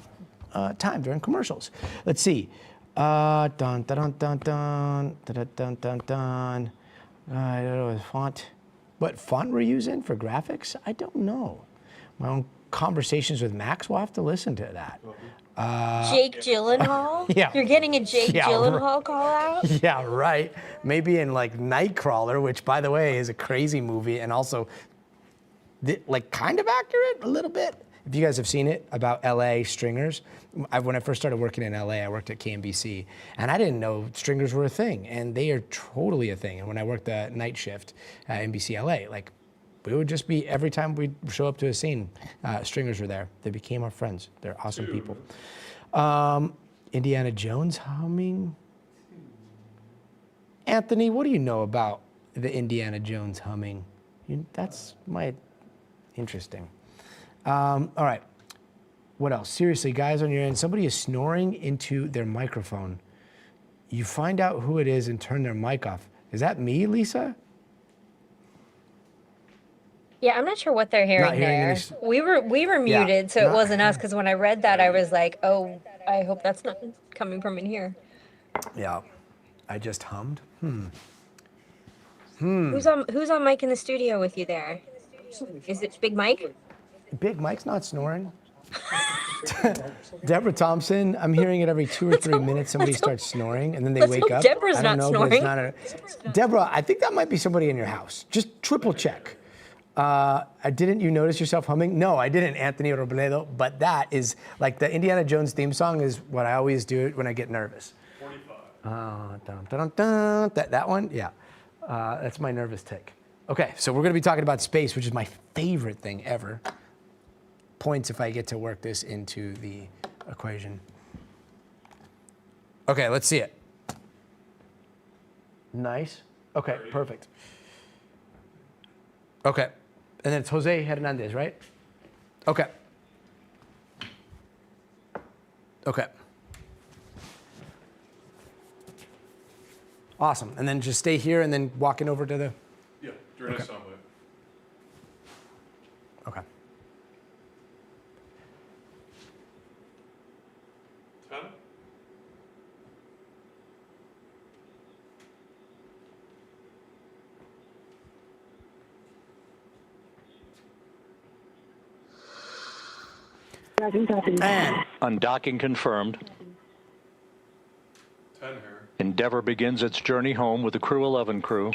Speaker 1: time during commercials. Let's see. Dun dun dun dun dun dun dun dun dun. I don't know font. What font we're using for graphics? I don't know. My own conversations with Max. We'll have to listen to that.
Speaker 4: Jake Gyllenhaal?
Speaker 1: Yeah.
Speaker 4: You're getting a Jake Gyllenhaal call out?
Speaker 1: Yeah, right. Maybe in like Nightcrawler, which by the way is a crazy movie and also like kind of accurate a little bit. If you guys have seen it about LA stringers, when I first started working in LA, I worked at KNBC, and I didn't know stringers were a thing, and they are totally a thing. And when I worked the night shift at NBC LA, like we would just be, every time we'd show up to a scene, stringers were there. They became our friends. They're awesome people. Indiana Jones humming. Anthony, what do you know about the Indiana Jones humming? That's interesting. All right, what else? Seriously, guys on your end, somebody is snoring into their microphone. You find out who it is and turn their mic off. Is that me, Lisa?
Speaker 4: Yeah, I'm not sure what they're hearing there. We were muted, so it wasn't us, because when I read that, I was like, oh, I hope that's not coming from in here.
Speaker 1: Yeah, I just hummed.
Speaker 4: Who's on mic in the studio with you there? Is it Big Mike?
Speaker 1: Big Mike's not snoring. Deborah Thompson, I'm hearing it every 2 or 3 minutes. Somebody starts snoring and then they wake up.
Speaker 4: Deborah's
Speaker 1: I don't
Speaker 4: not
Speaker 1: know,
Speaker 4: snoring.
Speaker 1: but it's not Deborah, I think that might be somebody in your house. Just triple check. Didn't you notice yourself humming? No, I didn't, Anthony Robledo, but that is like the Indiana Jones theme song is what I always do when I get nervous. 45. Dun, dun, dun, that one? Yeah. That's my nervous tick. Okay, so we're going to be talking about space, which is my favorite thing ever. Points if I get to work this into the equation. Okay, let's see it. Nice. Okay, perfect. Okay, and then it's Jose Hernandez, right? Okay. Okay. Awesome, and then just stay here and then walking over to the...
Speaker 2: Yeah, during a soundbite.
Speaker 1: Okay.
Speaker 2: 10.
Speaker 1: And
Speaker 5: undocking confirmed.
Speaker 2: 10 here.
Speaker 5: Endeavour begins its journey home with the Crew 11 crew.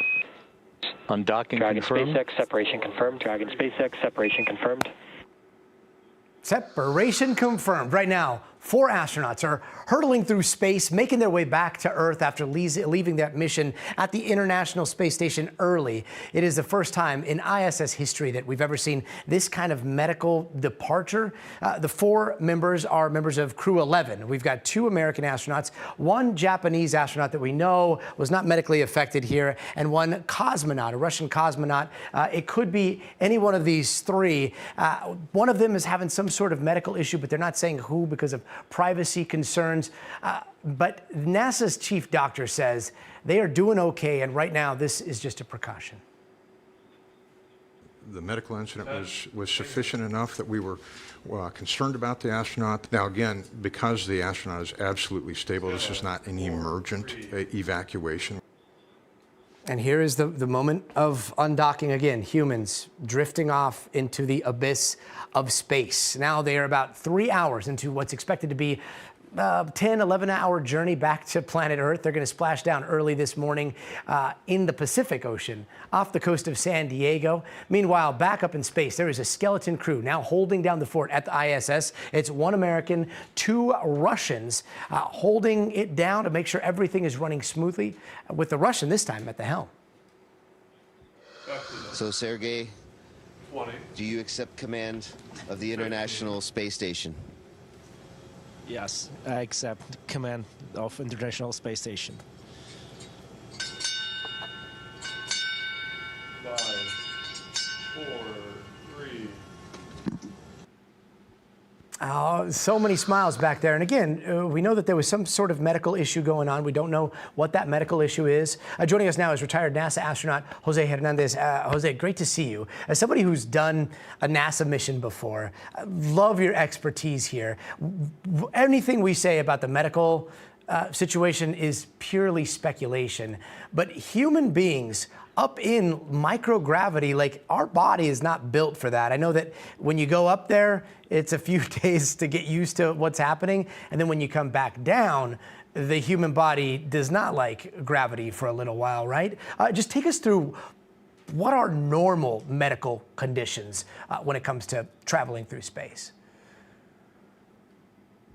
Speaker 5: Undocking
Speaker 6: Dragon
Speaker 5: confirmed.
Speaker 6: SpaceX separation confirmed. Dragon SpaceX separation confirmed.
Speaker 1: Separation confirmed. Right now, 4 astronauts are hurtling through space, making their way back to Earth after leaving that mission at the International Space Station early. It is the first time in ISS history that we've ever seen this kind of medical departure. The 4 members are members of Crew 11. We've got 2 American astronauts, 1 Japanese astronaut that we know was not medically affected here, and 1 cosmonaut, a Russian cosmonaut. It could be any one of these 3. One of them is having some sort of medical issue, but they're not saying who because of privacy concerns. But NASA's chief doctor says they are doing okay, and right now this is just a precaution.
Speaker 6: The medical incident was sufficient enough that we were concerned about the astronaut. Now, again, because the astronaut is absolutely stable, this is not an emergent evacuation.
Speaker 1: And here is the moment of undocking again. Humans drifting off into the abyss of space. Now they are about 3 hours into what's expected to be 10, 11-hour journey back to planet Earth. They're going to splash down early this morning in the Pacific Ocean off the coast of San Diego. Meanwhile, back up in space, there is a skeleton crew now holding down the fort at the ISS. It's 1 American, 2 Russians holding it down to make sure everything is running smoothly, with the Russian this time at the helm.
Speaker 7: So, Sergei, do you accept command of the International Space Station?
Speaker 8: Yes, I accept command of International Space Station.
Speaker 2: 5, 4, 3.
Speaker 1: Oh, so many smiles back there. And again, we know that there was some sort of medical issue going on. We don't know what that medical issue is. Joining us now is retired NASA astronaut Jose Hernandez. Jose, great to see you. As somebody who's done a NASA mission before, love your expertise here. Anything we say about the medical situation is purely speculation. But human beings up in microgravity, like our body is not built for that. I know that when you go up there, it's a few days to get used to what's happening. And then when you come back down, the human body does not like gravity for a little while, right? Just take us through what are normal medical conditions when it comes to traveling through space.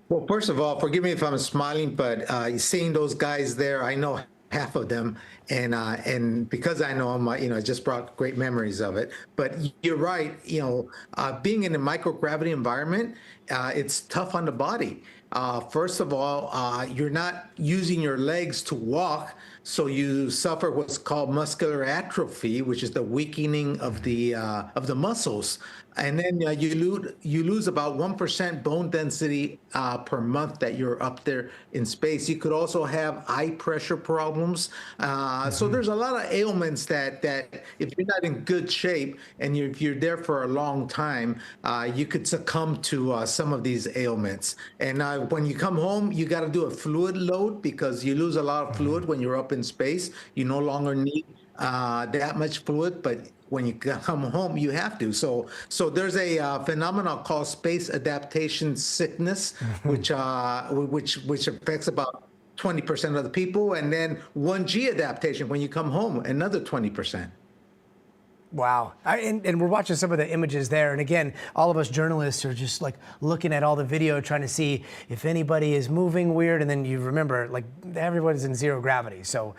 Speaker 9: Well, first of all, forgive me if I'm smiling, but seeing those guys there, I know half of them, and because I know them, it just brought great memories of it. But you're right, being in a microgravity environment, it's tough on the body. First of all, you're not using your legs to walk, so you suffer what's called muscular atrophy, which is the weakening of the muscles. And then you lose about 1% bone density per month that you're up there in space. You could also have eye pressure problems. So there's a lot of ailments that if you're not in good shape and if you're there for a long time, you could succumb to some of these ailments. And when you come home, you got to do a fluid load because you lose a lot of fluid when you're up in space. You no longer need that much fluid, but when you come home, you have to. So there's a phenomenon called space adaptation sickness, which affects about 20% of the people, and then 1G adaptation when you come home, another 20%.
Speaker 1: Wow. And we're watching some of the images there. And again, all of us journalists are just like looking at all the video, trying to see if anybody is moving weird. And then you remember, like, everyone's in zero gravity. So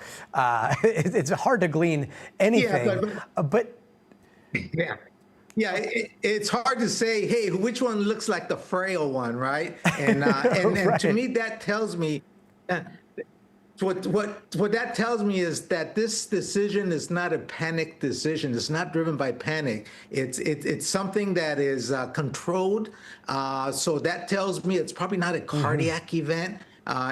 Speaker 1: it's hard to glean anything.
Speaker 9: Yeah. Yeah, it's hard to say, hey, which one looks like the frail one, right? And and to me, that tells me what that tells me is that this decision is not a panic decision. It's not driven by panic. It's something that is controlled. So that tells me it's probably not a cardiac event.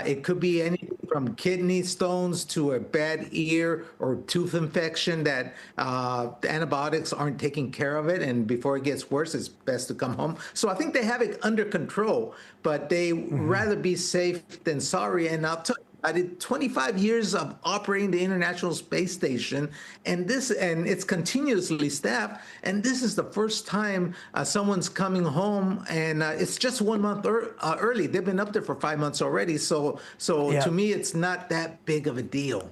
Speaker 9: It could be anything from kidney stones to a bad ear or tooth infection that the antibiotics aren't taking care of it. And before it gets worse, it's best to come home. So I think they have it under control, but they rather be safe than sorry. And I'll tell you, I did 25 years of operating the International Space Station, and it's continuously staffed. And this is the first time someone's coming home, and it's just 1 month early. They've been up there for 5 months already. So to me, it's not that big of a deal.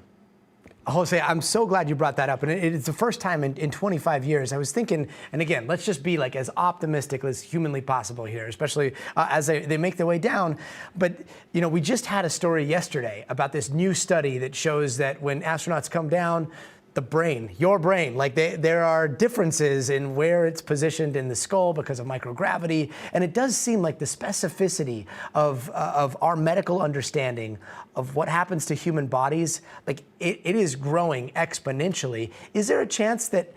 Speaker 1: Jose, I'm so glad you brought that up. And it's the first time in 25 years. I was thinking, and again, let's just be like as optimistic as humanly possible here, especially as they make their way down. But, you know, we just had a story yesterday about this new study that shows that when astronauts come down, the brain, your brain, like there are differences in where it's positioned in the skull because of microgravity. And it does seem like the specificity of our medical understanding of what happens to human bodies, like it is growing exponentially. Is there a chance that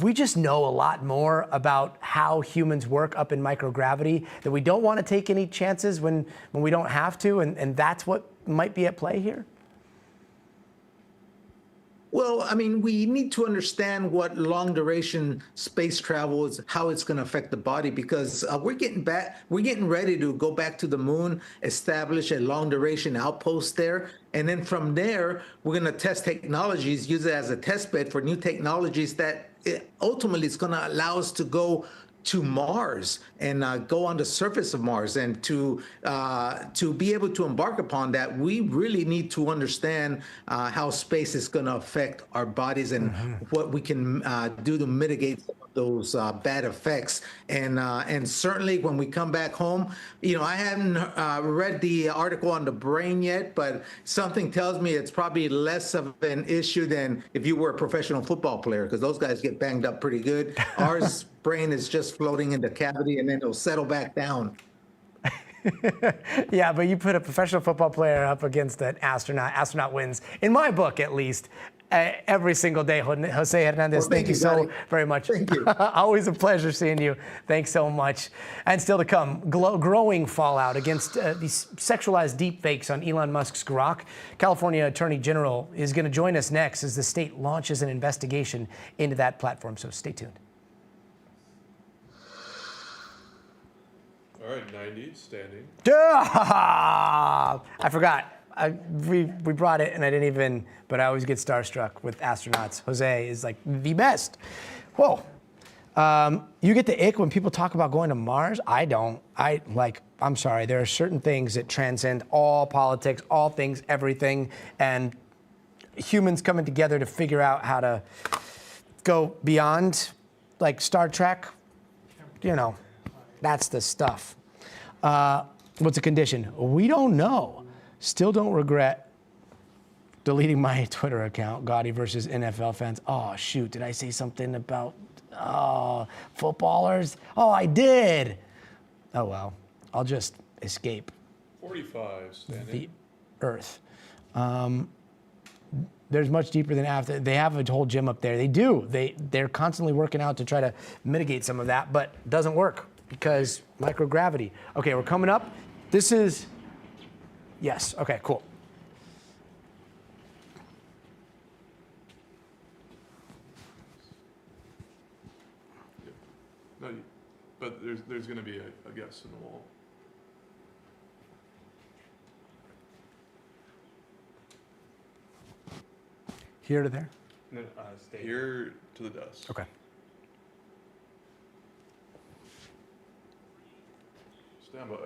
Speaker 1: we just know a lot more about how humans work up in microgravity, that we don't want to take any chances when we don't have to, and that's what might be at play here?
Speaker 9: Well, I mean, we need to understand what long duration space travel is, how it's going to affect the body, because we're getting ready to go back to the moon, establish a long duration outpost there. And then from there, we're going to test technologies, use it as a test bed for new technologies that ultimately is going to allow us to go to Mars and go on the surface of Mars. And to be able to embark upon that, we really need to understand how space is going to affect our bodies and what we can do to mitigate some of those bad effects. And certainly when we come back home, you know, I haven't read the article on the brain yet, but something tells me it's probably less of an issue than if you were a professional football player, because those guys get banged up pretty good. Ours brain is just floating in the cavity and then it'll settle back down.
Speaker 1: Yeah, but you put a professional football player up against an astronaut wins, in my book at least, every single day. Jose Hernandez,
Speaker 9: Well,
Speaker 1: thank you so very much.
Speaker 9: Thank you.
Speaker 1: Always a pleasure seeing you. Thanks so much. And still to come, growing fallout against these sexualized deepfakes on Elon Musk's Grok. California Attorney General is going to join us next as the state launches an investigation into that platform, so stay tuned.
Speaker 2: All right, 90, standing.
Speaker 1: I forgot. We brought it and I didn't even, but I always get starstruck with astronauts. Jose is like the best. Whoa. You get the ick when people talk about going to Mars? I don't. I'm sorry. There are certain things that transcend all politics, all things, everything, and humans coming together to figure out how to go beyond, like Star Trek, you know, that's the stuff. What's the condition? We don't know. Still don't regret deleting my Twitter account, Gotti versus NFL fans. Oh, shoot, did I say something about footballers? Oh, I did. Oh, well, I'll just escape
Speaker 2: 45, standing.
Speaker 1: the earth. There's much deeper than after. They have a whole gym up there. They do. They're constantly working out to try to mitigate some of that, but it doesn't work because microgravity. Okay, we're coming up. This is, yes, okay, cool.
Speaker 2: No, but there's going to be a guess in the wall.
Speaker 1: Here to there?
Speaker 2: No, stay here to the desk.
Speaker 1: Okay.
Speaker 2: Stand by.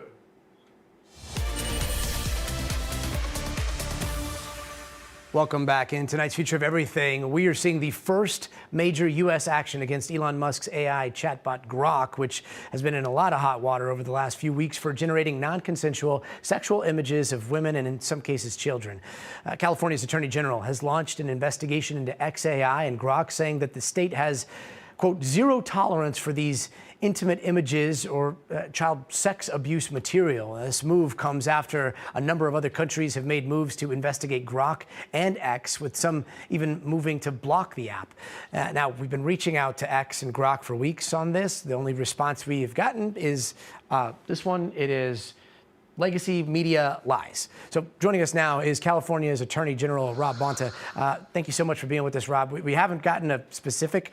Speaker 1: Welcome back. In tonight's Future of Everything, we are seeing the first major U.S. action against Elon Musk's AI chatbot Grok, which has been in a lot of hot water over the last few weeks for generating non-consensual sexual images of women and, in some cases, children. California's Attorney General has launched an investigation into XAI and Grok, saying that the state has, quote, zero tolerance for these intimate images or child sex abuse material. This move comes after a number of other countries have made moves to investigate Grok and X, with some even moving to block the app. Now, we've been reaching out to X and Grok for weeks on this. The only response we have gotten is this one. It is legacy media lies. So joining us now is California's Attorney General, Rob Bonta. Thank you so much for being with us, Rob. We haven't gotten a specific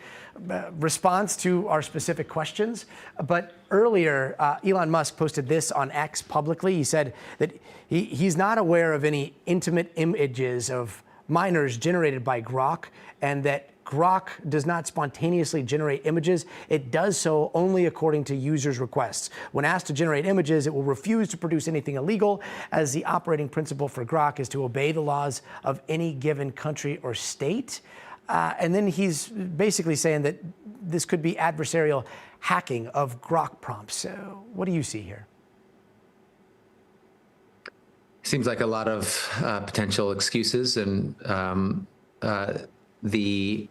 Speaker 1: response to our specific questions, but earlier, Elon Musk posted this on X publicly. He said that he's not aware of any intimate images of minors generated by Grok, and that Grok does not spontaneously generate images. It does so only according to users' requests. When asked to generate images, it will refuse to produce anything illegal, as the operating principle for Grok is to obey the laws of any given country or state. And then he's basically saying that this could be adversarial hacking of Grok prompts. So what do you see here?
Speaker 10: Seems like a lot of potential excuses, and the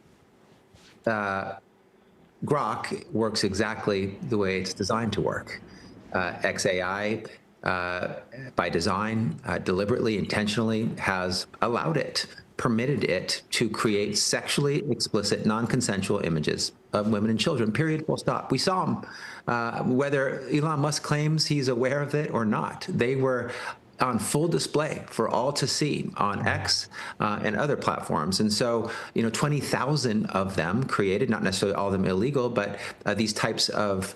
Speaker 10: Grok works exactly the way it's designed to work. XAI, by design, deliberately, intentionally, has allowed it, permitted it to create sexually explicit, non-consensual images of women and children, period, full stop. We saw them. Whether Elon Musk claims he's aware of it or not, they were on full display for all to see on X and other platforms. And so, 20,000 of them created, not necessarily all of them illegal, but these types of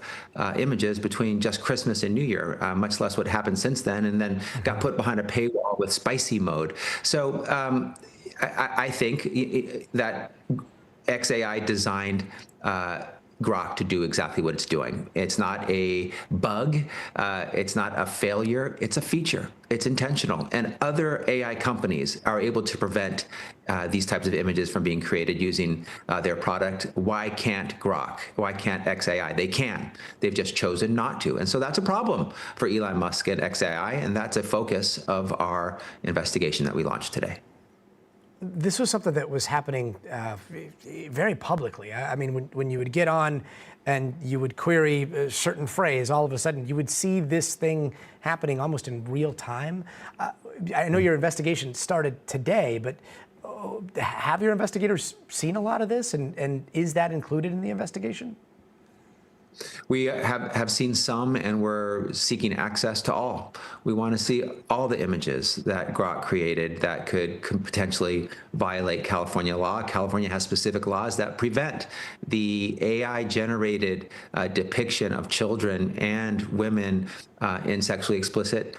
Speaker 10: images between just Christmas and New Year, much less what happened since then, and then got put behind a paywall with spicy mode. So I think that XAI designed Grok to do exactly what it's doing. It's not a bug. It's not a failure. It's a feature. It's intentional. And other AI companies are able to prevent these types of images from being created using their product. Why can't Grok? Why can't XAI? They can. They've just chosen not to. And so that's a problem for Elon Musk and XAI, and that's a focus of our investigation that we launched today.
Speaker 1: This was something that was happening very publicly. I mean, when you would get on and you would query a certain phrase, all of a sudden you would see this thing happening almost in real time. I know your investigation started today, but have your investigators seen a lot of this? And is that included in the investigation?
Speaker 10: We have seen some, and we're seeking access to all. We want to see all the images that Grok created that could potentially violate California law. California has specific laws that prevent the AI-generated depiction of children and women in sexually explicit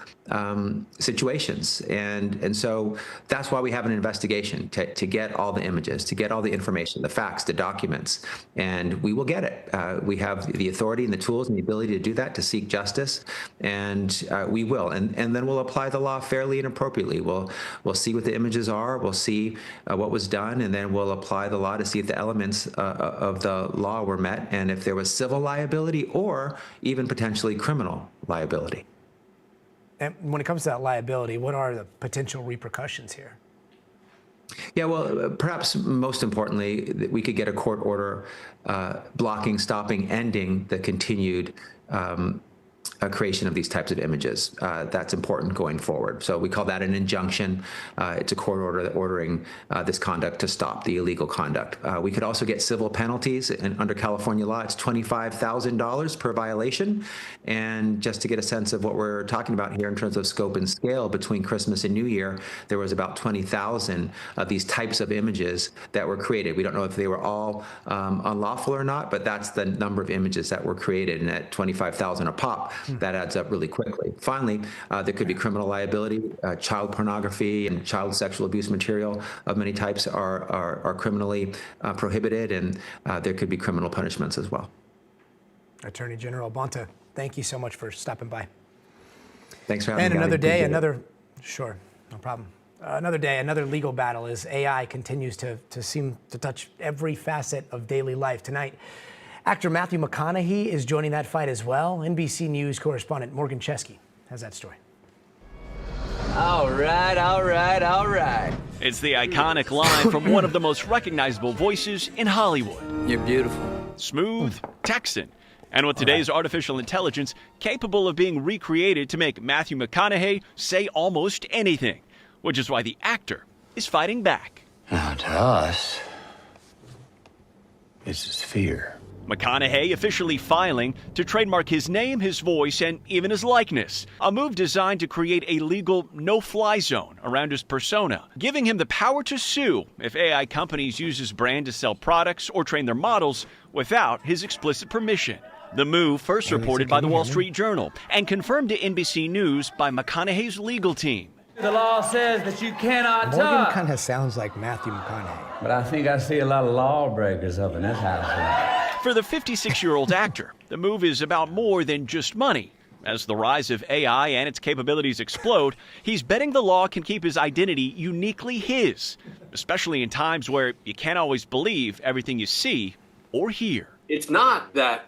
Speaker 10: situations. And so that's why we have an investigation, to get all the images, to get all the information, the facts, the documents, and we will get it. We have the authority and the tools and the ability to do that, to seek justice, and we will. And then we'll apply the law fairly and appropriately. We'll see what the images are, we'll see what was done, and then we'll apply the law to see if the elements of the law were met, and if there was civil liability or even potentially criminal liability.
Speaker 1: And when it comes to that liability, what are the potential repercussions here?
Speaker 10: Yeah, well, perhaps most importantly, that we could get a court order blocking, stopping, ending the continued creation of these types of images. That's important going forward. So we call that an injunction. It's a court order ordering this conduct to stop, the illegal conduct. We could also get civil penalties, and under California law, it's $25,000 per violation. And just to get a sense of what we're talking about here in terms of scope and scale, between Christmas and New Year, there was about 20,000 of these types of images that were created. We don't know if they were all unlawful or not, but that's the number of images that were created, and at 25,000 a pop, that adds up really quickly. Finally, there could be criminal liability. Child pornography and child sexual abuse material of many types are criminally prohibited, and there could be criminal punishments as well.
Speaker 1: Attorney General Bonta, thank you so much for stopping by.
Speaker 10: Thanks for having me.
Speaker 1: And another day, sure, no problem. Another day, another legal battle as AI continues to seem to touch every facet of daily life. Tonight, actor Matthew McConaughey is joining that fight as well. NBC News correspondent Morgan Chesky has that story.
Speaker 11: All right, all right, all right.
Speaker 20: It's the iconic line from one of the most recognizable voices in Hollywood.
Speaker 11: You're beautiful.
Speaker 20: Smooth, Texan. And with today's artificial intelligence, capable of being recreated to make Matthew McConaughey say almost anything, which is why the actor is fighting back.
Speaker 12: Now to us, this is fear.
Speaker 20: McConaughey officially filing to trademark his name, his voice, and even his likeness. A move designed to create a legal no-fly zone around his persona, giving him the power to sue if AI companies use his brand to sell products or train their models without his explicit permission. The move first reported by the Wall Street Journal and confirmed to NBC News by McConaughey's legal team.
Speaker 13: The law says that you cannot
Speaker 1: Morgan
Speaker 13: touch.
Speaker 1: kind of sounds like Matthew McConaughey.
Speaker 13: But I think I see a lot of lawbreakers up in this house.
Speaker 20: For the 56-year-old actor, the move is about more than just money. As the rise of AI and its capabilities explode, he's betting the law can keep his identity uniquely his, especially in times where you can't always believe everything you see or hear.
Speaker 14: It's not that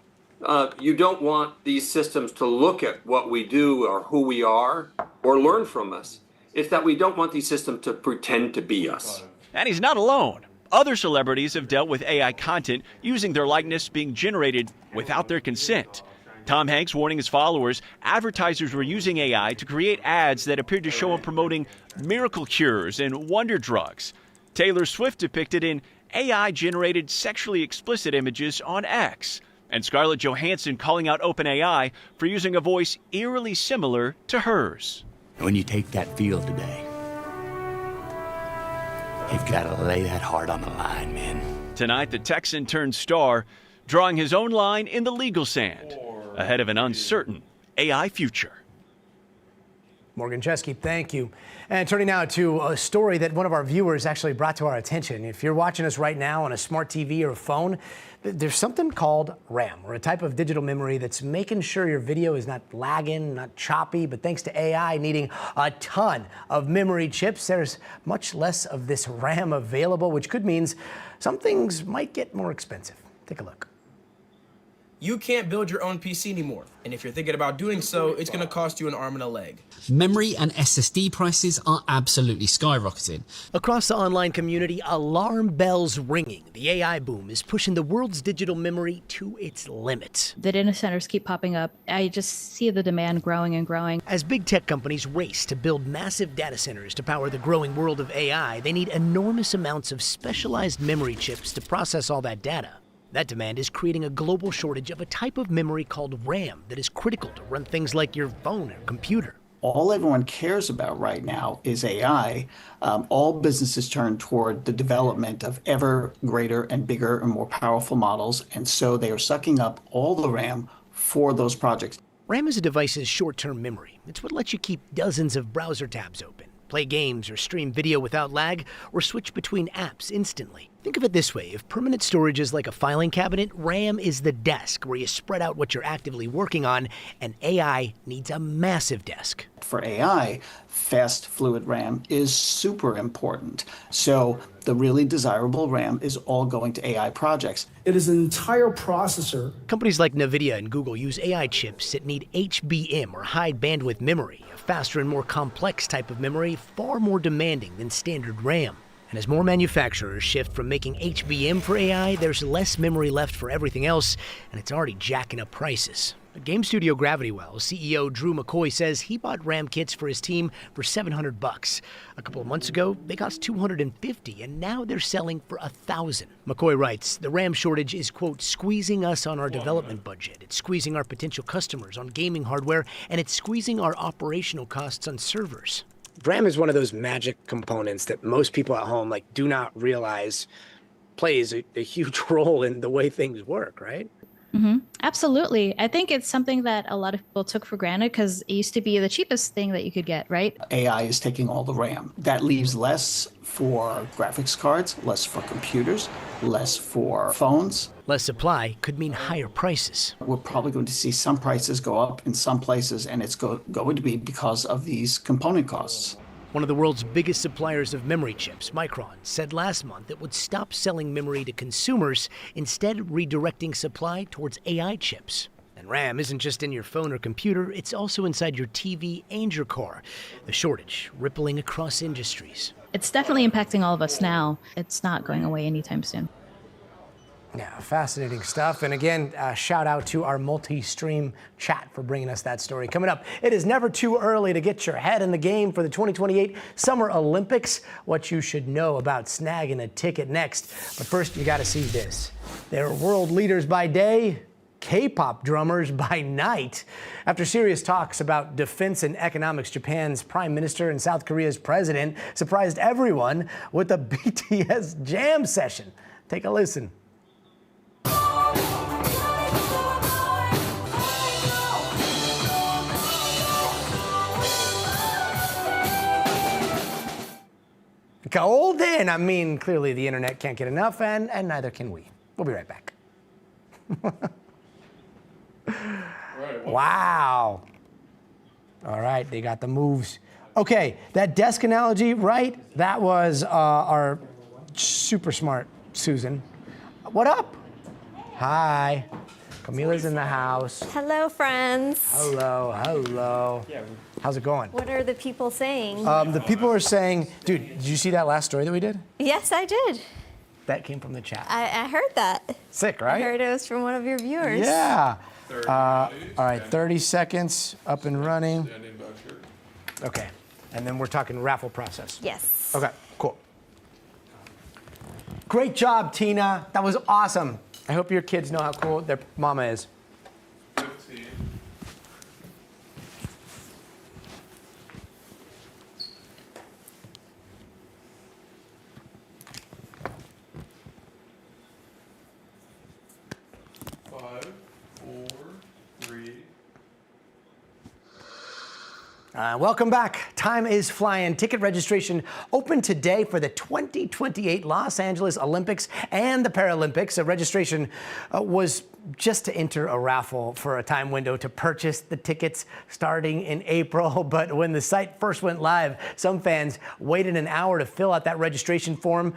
Speaker 14: you don't want these systems to look at what we do or who we are or learn from us. It's that we don't want these systems to pretend to be us.
Speaker 20: And he's not alone. Other celebrities have dealt with AI content using their likeness being generated without their consent. Tom Hanks warning his followers advertisers were using AI to create ads that appeared to show him promoting miracle cures and wonder drugs. Taylor Swift depicted in AI-generated sexually explicit images on X. And Scarlett Johansson calling out OpenAI for using a voice eerily similar to hers.
Speaker 12: When you take that field today, you've got to lay that heart on the line, man.
Speaker 20: Tonight, the Texan turned star, drawing his own line in the legal sand, ahead of an uncertain AI future.
Speaker 1: Morgan Chesky, thank you. And turning now to a story that one of our viewers actually brought to our attention. If you're watching us right now on a smart TV or a phone, there's something called RAM, or a type of digital memory that's making sure your video is not lagging, not choppy, but thanks to AI needing a ton of memory chips, there's much less of this RAM available, which could mean some things might get more expensive. Take a look.
Speaker 15: You can't build your own PC anymore, and if you're thinking about doing so, it's going to cost you an arm and a leg.
Speaker 16: Memory and SSD prices are absolutely skyrocketing.
Speaker 1: Across the online community, alarm bells ringing. The AI boom is pushing the world's digital memory to its limits.
Speaker 17: The data centers keep popping up. I just see the demand growing and growing.
Speaker 1: As big tech companies race to build massive data centers to power the growing world of AI, they need enormous amounts of specialized memory chips to process all that data. That demand is creating a global shortage of a type of memory called RAM that is critical to run things like your phone or computer.
Speaker 26: All everyone cares about right now is AI. All businesses turn toward the development of ever greater and bigger and more powerful models, and so they are sucking up all the RAM for those projects.
Speaker 1: RAM is a device's short-term memory. It's what lets you keep dozens of browser tabs open, play games or stream video without lag, or switch between apps instantly. Think of it this way. If permanent storage is like a filing cabinet, RAM is the desk where you spread out what you're actively working on, and AI needs a massive desk.
Speaker 26: For AI, fast fluid RAM is super important. So the really desirable RAM is all going to AI projects.
Speaker 25: It is an entire processor.
Speaker 1: Companies like NVIDIA and Google use AI chips that need HBM, or high bandwidth memory, a faster and more complex type of memory, far more demanding than standard RAM. And as more manufacturers shift from making HBM for AI, there's less memory left for everything else, and it's already jacking up prices. At game studio Gravitywell, CEO Drew McCoy says he bought RAM kits for his team for $700. A couple of months ago, they cost $250, and now they're selling for $1,000. McCoy writes, the RAM shortage is, quote, squeezing us on our development budget. It's squeezing our potential customers on gaming hardware, and it's squeezing our operational costs on servers. RAM is one of those magic components that most people at home do not realize plays a huge role in the way things work, right?
Speaker 17: Mm-hmm. Absolutely. I think it's something that a lot of people took for granted because it used to be the cheapest thing that you could get, right?
Speaker 26: AI is taking all the RAM. That leaves less for graphics cards, less for computers, less for phones.
Speaker 1: Less supply could mean higher prices.
Speaker 26: We're probably going to see some prices go up in some places, and it's going to be because of these component costs.
Speaker 1: One of the world's biggest suppliers of memory chips, Micron, said last month it would stop selling memory to consumers, instead redirecting supply towards AI chips. And RAM isn't just in your phone or computer, it's also inside your TV and your car. The shortage rippling across industries.
Speaker 17: It's definitely impacting all of us now. It's not going away anytime soon.
Speaker 1: Yeah, fascinating stuff. And again, shout out to our multi-stream chat for bringing us that story. Coming up, it is never too early to get your head in the game for the 2028 Summer Olympics. What you should know about snagging a ticket next. But first, you got to see this. They're world leaders by day, K-pop drummers by night. After serious talks about defense and economics, Japan's prime minister and South Korea's president surprised everyone with a BTS jam session. Take a listen. Golden. I mean, clearly the internet can't get enough, and neither can we. We'll be right back. Wow. All right, they got the moves. Okay, that desk analogy, right? That was our super smart Susan. What up? Hi. Camila's in the house.
Speaker 18: Hello, friends.
Speaker 1: Hello, hello. How's it going?
Speaker 18: What are the people saying?
Speaker 1: The people are saying, dude, did you see that last story that we did?
Speaker 18: Yes, I did.
Speaker 1: That came from the chat.
Speaker 18: I heard that.
Speaker 1: Sick, right?
Speaker 18: I heard it was from one of your viewers.
Speaker 1: Yeah. All right, 30 seconds, up and running. Okay, and then we're talking raffle process.
Speaker 18: Yes.
Speaker 1: Okay, cool. Great job, Tina. That was awesome. I hope your kids know how cool their mama is.
Speaker 2: 15.
Speaker 1: Welcome back. Time is flying. Ticket registration open today for the 2028 Los Angeles Olympics and the Paralympics. Registration was just to enter a raffle for a time window to purchase the tickets starting in April. But when the site first went live, some fans waited an hour to fill out that registration form.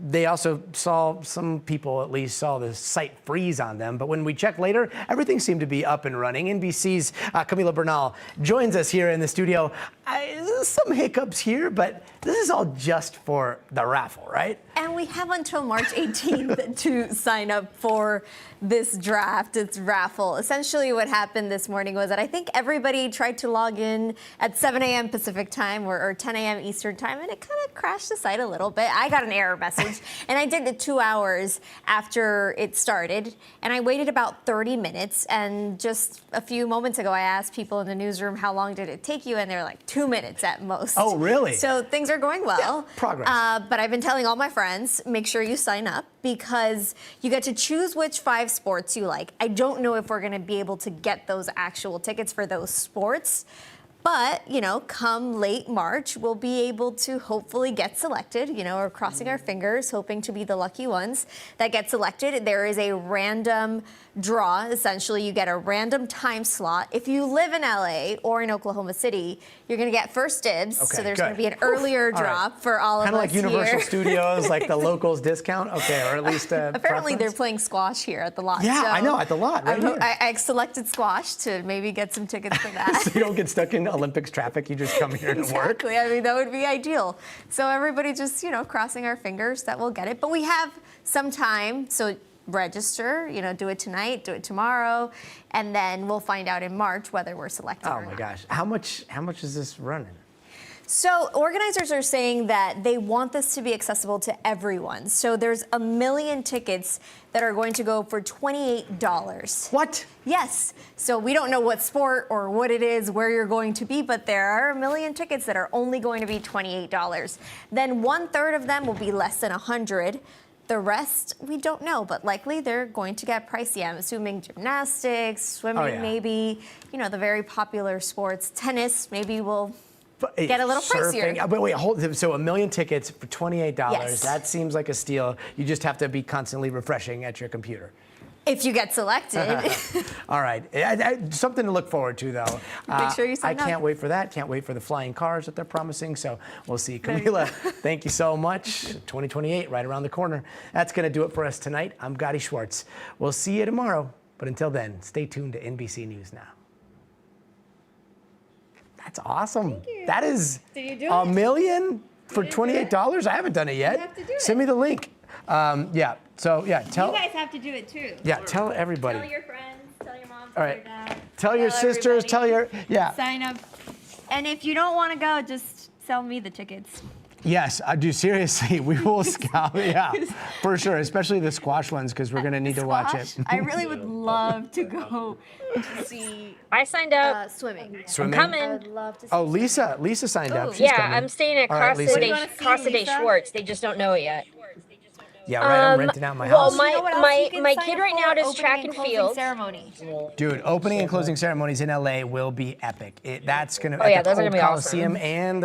Speaker 1: They also some people at least saw the site freeze on them. But when we checked later, everything seemed to be up and running. NBC's Camila Bernal joins us here in the studio. Some hiccups here, but this is all just for the raffle, right?
Speaker 18: And we have until March 18th to sign up for this draft, it's raffle. Essentially what happened this morning was that I think everybody tried to log in at 7 a.m. Pacific time or 10 a.m. Eastern time, and it kind of crashed the site a little bit. I got an error message, and I did it 2 hours after it started, and I waited about 30 minutes, and just a few moments ago, I asked people in the newsroom, how long did it take you? And they're like 2 minutes at most.
Speaker 1: Oh, really?
Speaker 18: So things are going well.
Speaker 1: Yeah, progress.
Speaker 18: But I've been telling all my friends, make sure you sign up because you get to choose which 5 sports you like. I don't know if we're going to be able to get those actual tickets for those sports. But, you know, come late March, we'll be able to hopefully get selected. You know, we're crossing our fingers, hoping to be the lucky ones that get selected. There is a random draw. Essentially, you get a random time slot. If you live in LA or in Oklahoma City, you're going to get first dibs.
Speaker 1: Okay,
Speaker 18: so there's
Speaker 1: good.
Speaker 18: going to be an earlier draw for all of us
Speaker 1: Kind of like Universal
Speaker 18: here.
Speaker 1: Studios, like the locals discount? Okay, or at least
Speaker 18: Apparently, they're
Speaker 1: preference?
Speaker 18: playing squash here at the lot.
Speaker 1: Yeah,
Speaker 18: so
Speaker 1: I know, at the lot, right here.
Speaker 18: I selected squash to maybe get some tickets for that.
Speaker 1: So you don't get stuck in Olympics traffic, you just come here to work?
Speaker 18: Exactly. I mean, that would be ideal. So everybody just, you know, crossing our fingers that we'll get it. But we have some time, so register, you know, do it tonight, do it tomorrow, and then we'll find out in March whether we're selected or
Speaker 1: Oh my
Speaker 18: not.
Speaker 1: gosh. How much is this running?
Speaker 18: So organizers are saying that they want this to be accessible to everyone. So there's 1 million tickets that are going to go for $28.
Speaker 1: What?
Speaker 18: Yes. So we don't know what sport or what it is, where you're going to be, but there are 1 million tickets that are only going to be $28. Then 1/3 of them will be less than 100. The rest, we don't know, but likely they're going to get pricey. I'm assuming gymnastics, swimming, maybe, you know, the very popular sports. Tennis, maybe will get a little
Speaker 1: Surfing.
Speaker 18: pricier.
Speaker 1: But wait, so 1 million tickets for $28.
Speaker 18: Yes.
Speaker 1: That seems like a steal. You just have to be constantly refreshing at your computer.
Speaker 18: If you get selected.
Speaker 1: All right. Something to look forward to, though.
Speaker 18: Make sure you sign up.
Speaker 1: I can't wait for that. Can't wait for the flying cars that they're promising. So we'll see. Camila, thank you so much. 2028, right around the corner. That's going to do it for us tonight. I'm Gotti Schwartz. We'll see you tomorrow. But until then, stay tuned to NBC News Now. That's awesome.
Speaker 18: Thank you.
Speaker 1: That is
Speaker 18: Did you do
Speaker 1: $1
Speaker 18: it?
Speaker 1: million for $28. I haven't done it yet.
Speaker 18: You have to do
Speaker 1: Send me the link. Yeah. So yeah,
Speaker 18: You guys have to do it too.
Speaker 1: Yeah, tell everybody.
Speaker 18: Tell your friends, tell your mom,
Speaker 1: All
Speaker 18: tell
Speaker 1: right.
Speaker 18: your dad.
Speaker 1: Tell your sisters,
Speaker 18: everybody. Sign up. And if you don't want to go, just sell me the tickets.
Speaker 1: Yes, I do. Seriously, we will scout. Yeah, for sure. Especially the squash ones because we're going to need to watch it.
Speaker 18: I really would love to go to see.
Speaker 4: I signed up.
Speaker 18: Swimming.
Speaker 1: Swimming?
Speaker 4: I'm coming.
Speaker 18: I would love to see.
Speaker 1: Oh, Lisa signed up. She's
Speaker 4: Yeah,
Speaker 1: coming.
Speaker 4: I'm staying at
Speaker 1: All right, Lisa.
Speaker 4: Casa de Schwartz. They just don't know it yet.
Speaker 1: Yeah, right. I'm renting out my
Speaker 4: Well,
Speaker 1: house.
Speaker 4: my kid right now does track and field.
Speaker 18: Ceremony.
Speaker 1: Dude, opening and closing ceremonies in LA will be epic. That's gonna
Speaker 4: Oh, yeah,
Speaker 1: at the
Speaker 4: those are
Speaker 1: old
Speaker 4: gonna be
Speaker 1: Coliseum
Speaker 4: awesome.
Speaker 1: and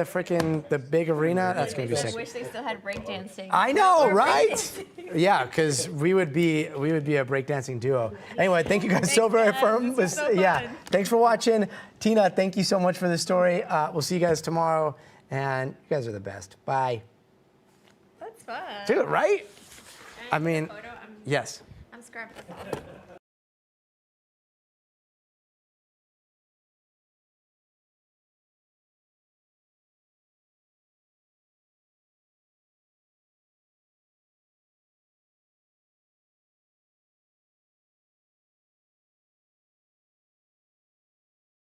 Speaker 1: the big arena. That's gonna be
Speaker 18: I
Speaker 1: sick.
Speaker 18: wish they still had breakdancing.
Speaker 1: I know, right? Yeah, because we would be a breakdancing duo. Anyway, thank you guys so very much. Yeah, thanks for watching. Tina, thank you so much for the story. We'll see you guys tomorrow, and you guys are the best. Bye.
Speaker 18: That's fun.
Speaker 1: Dude, right? I mean, yes.
Speaker 18: I'm scrapped.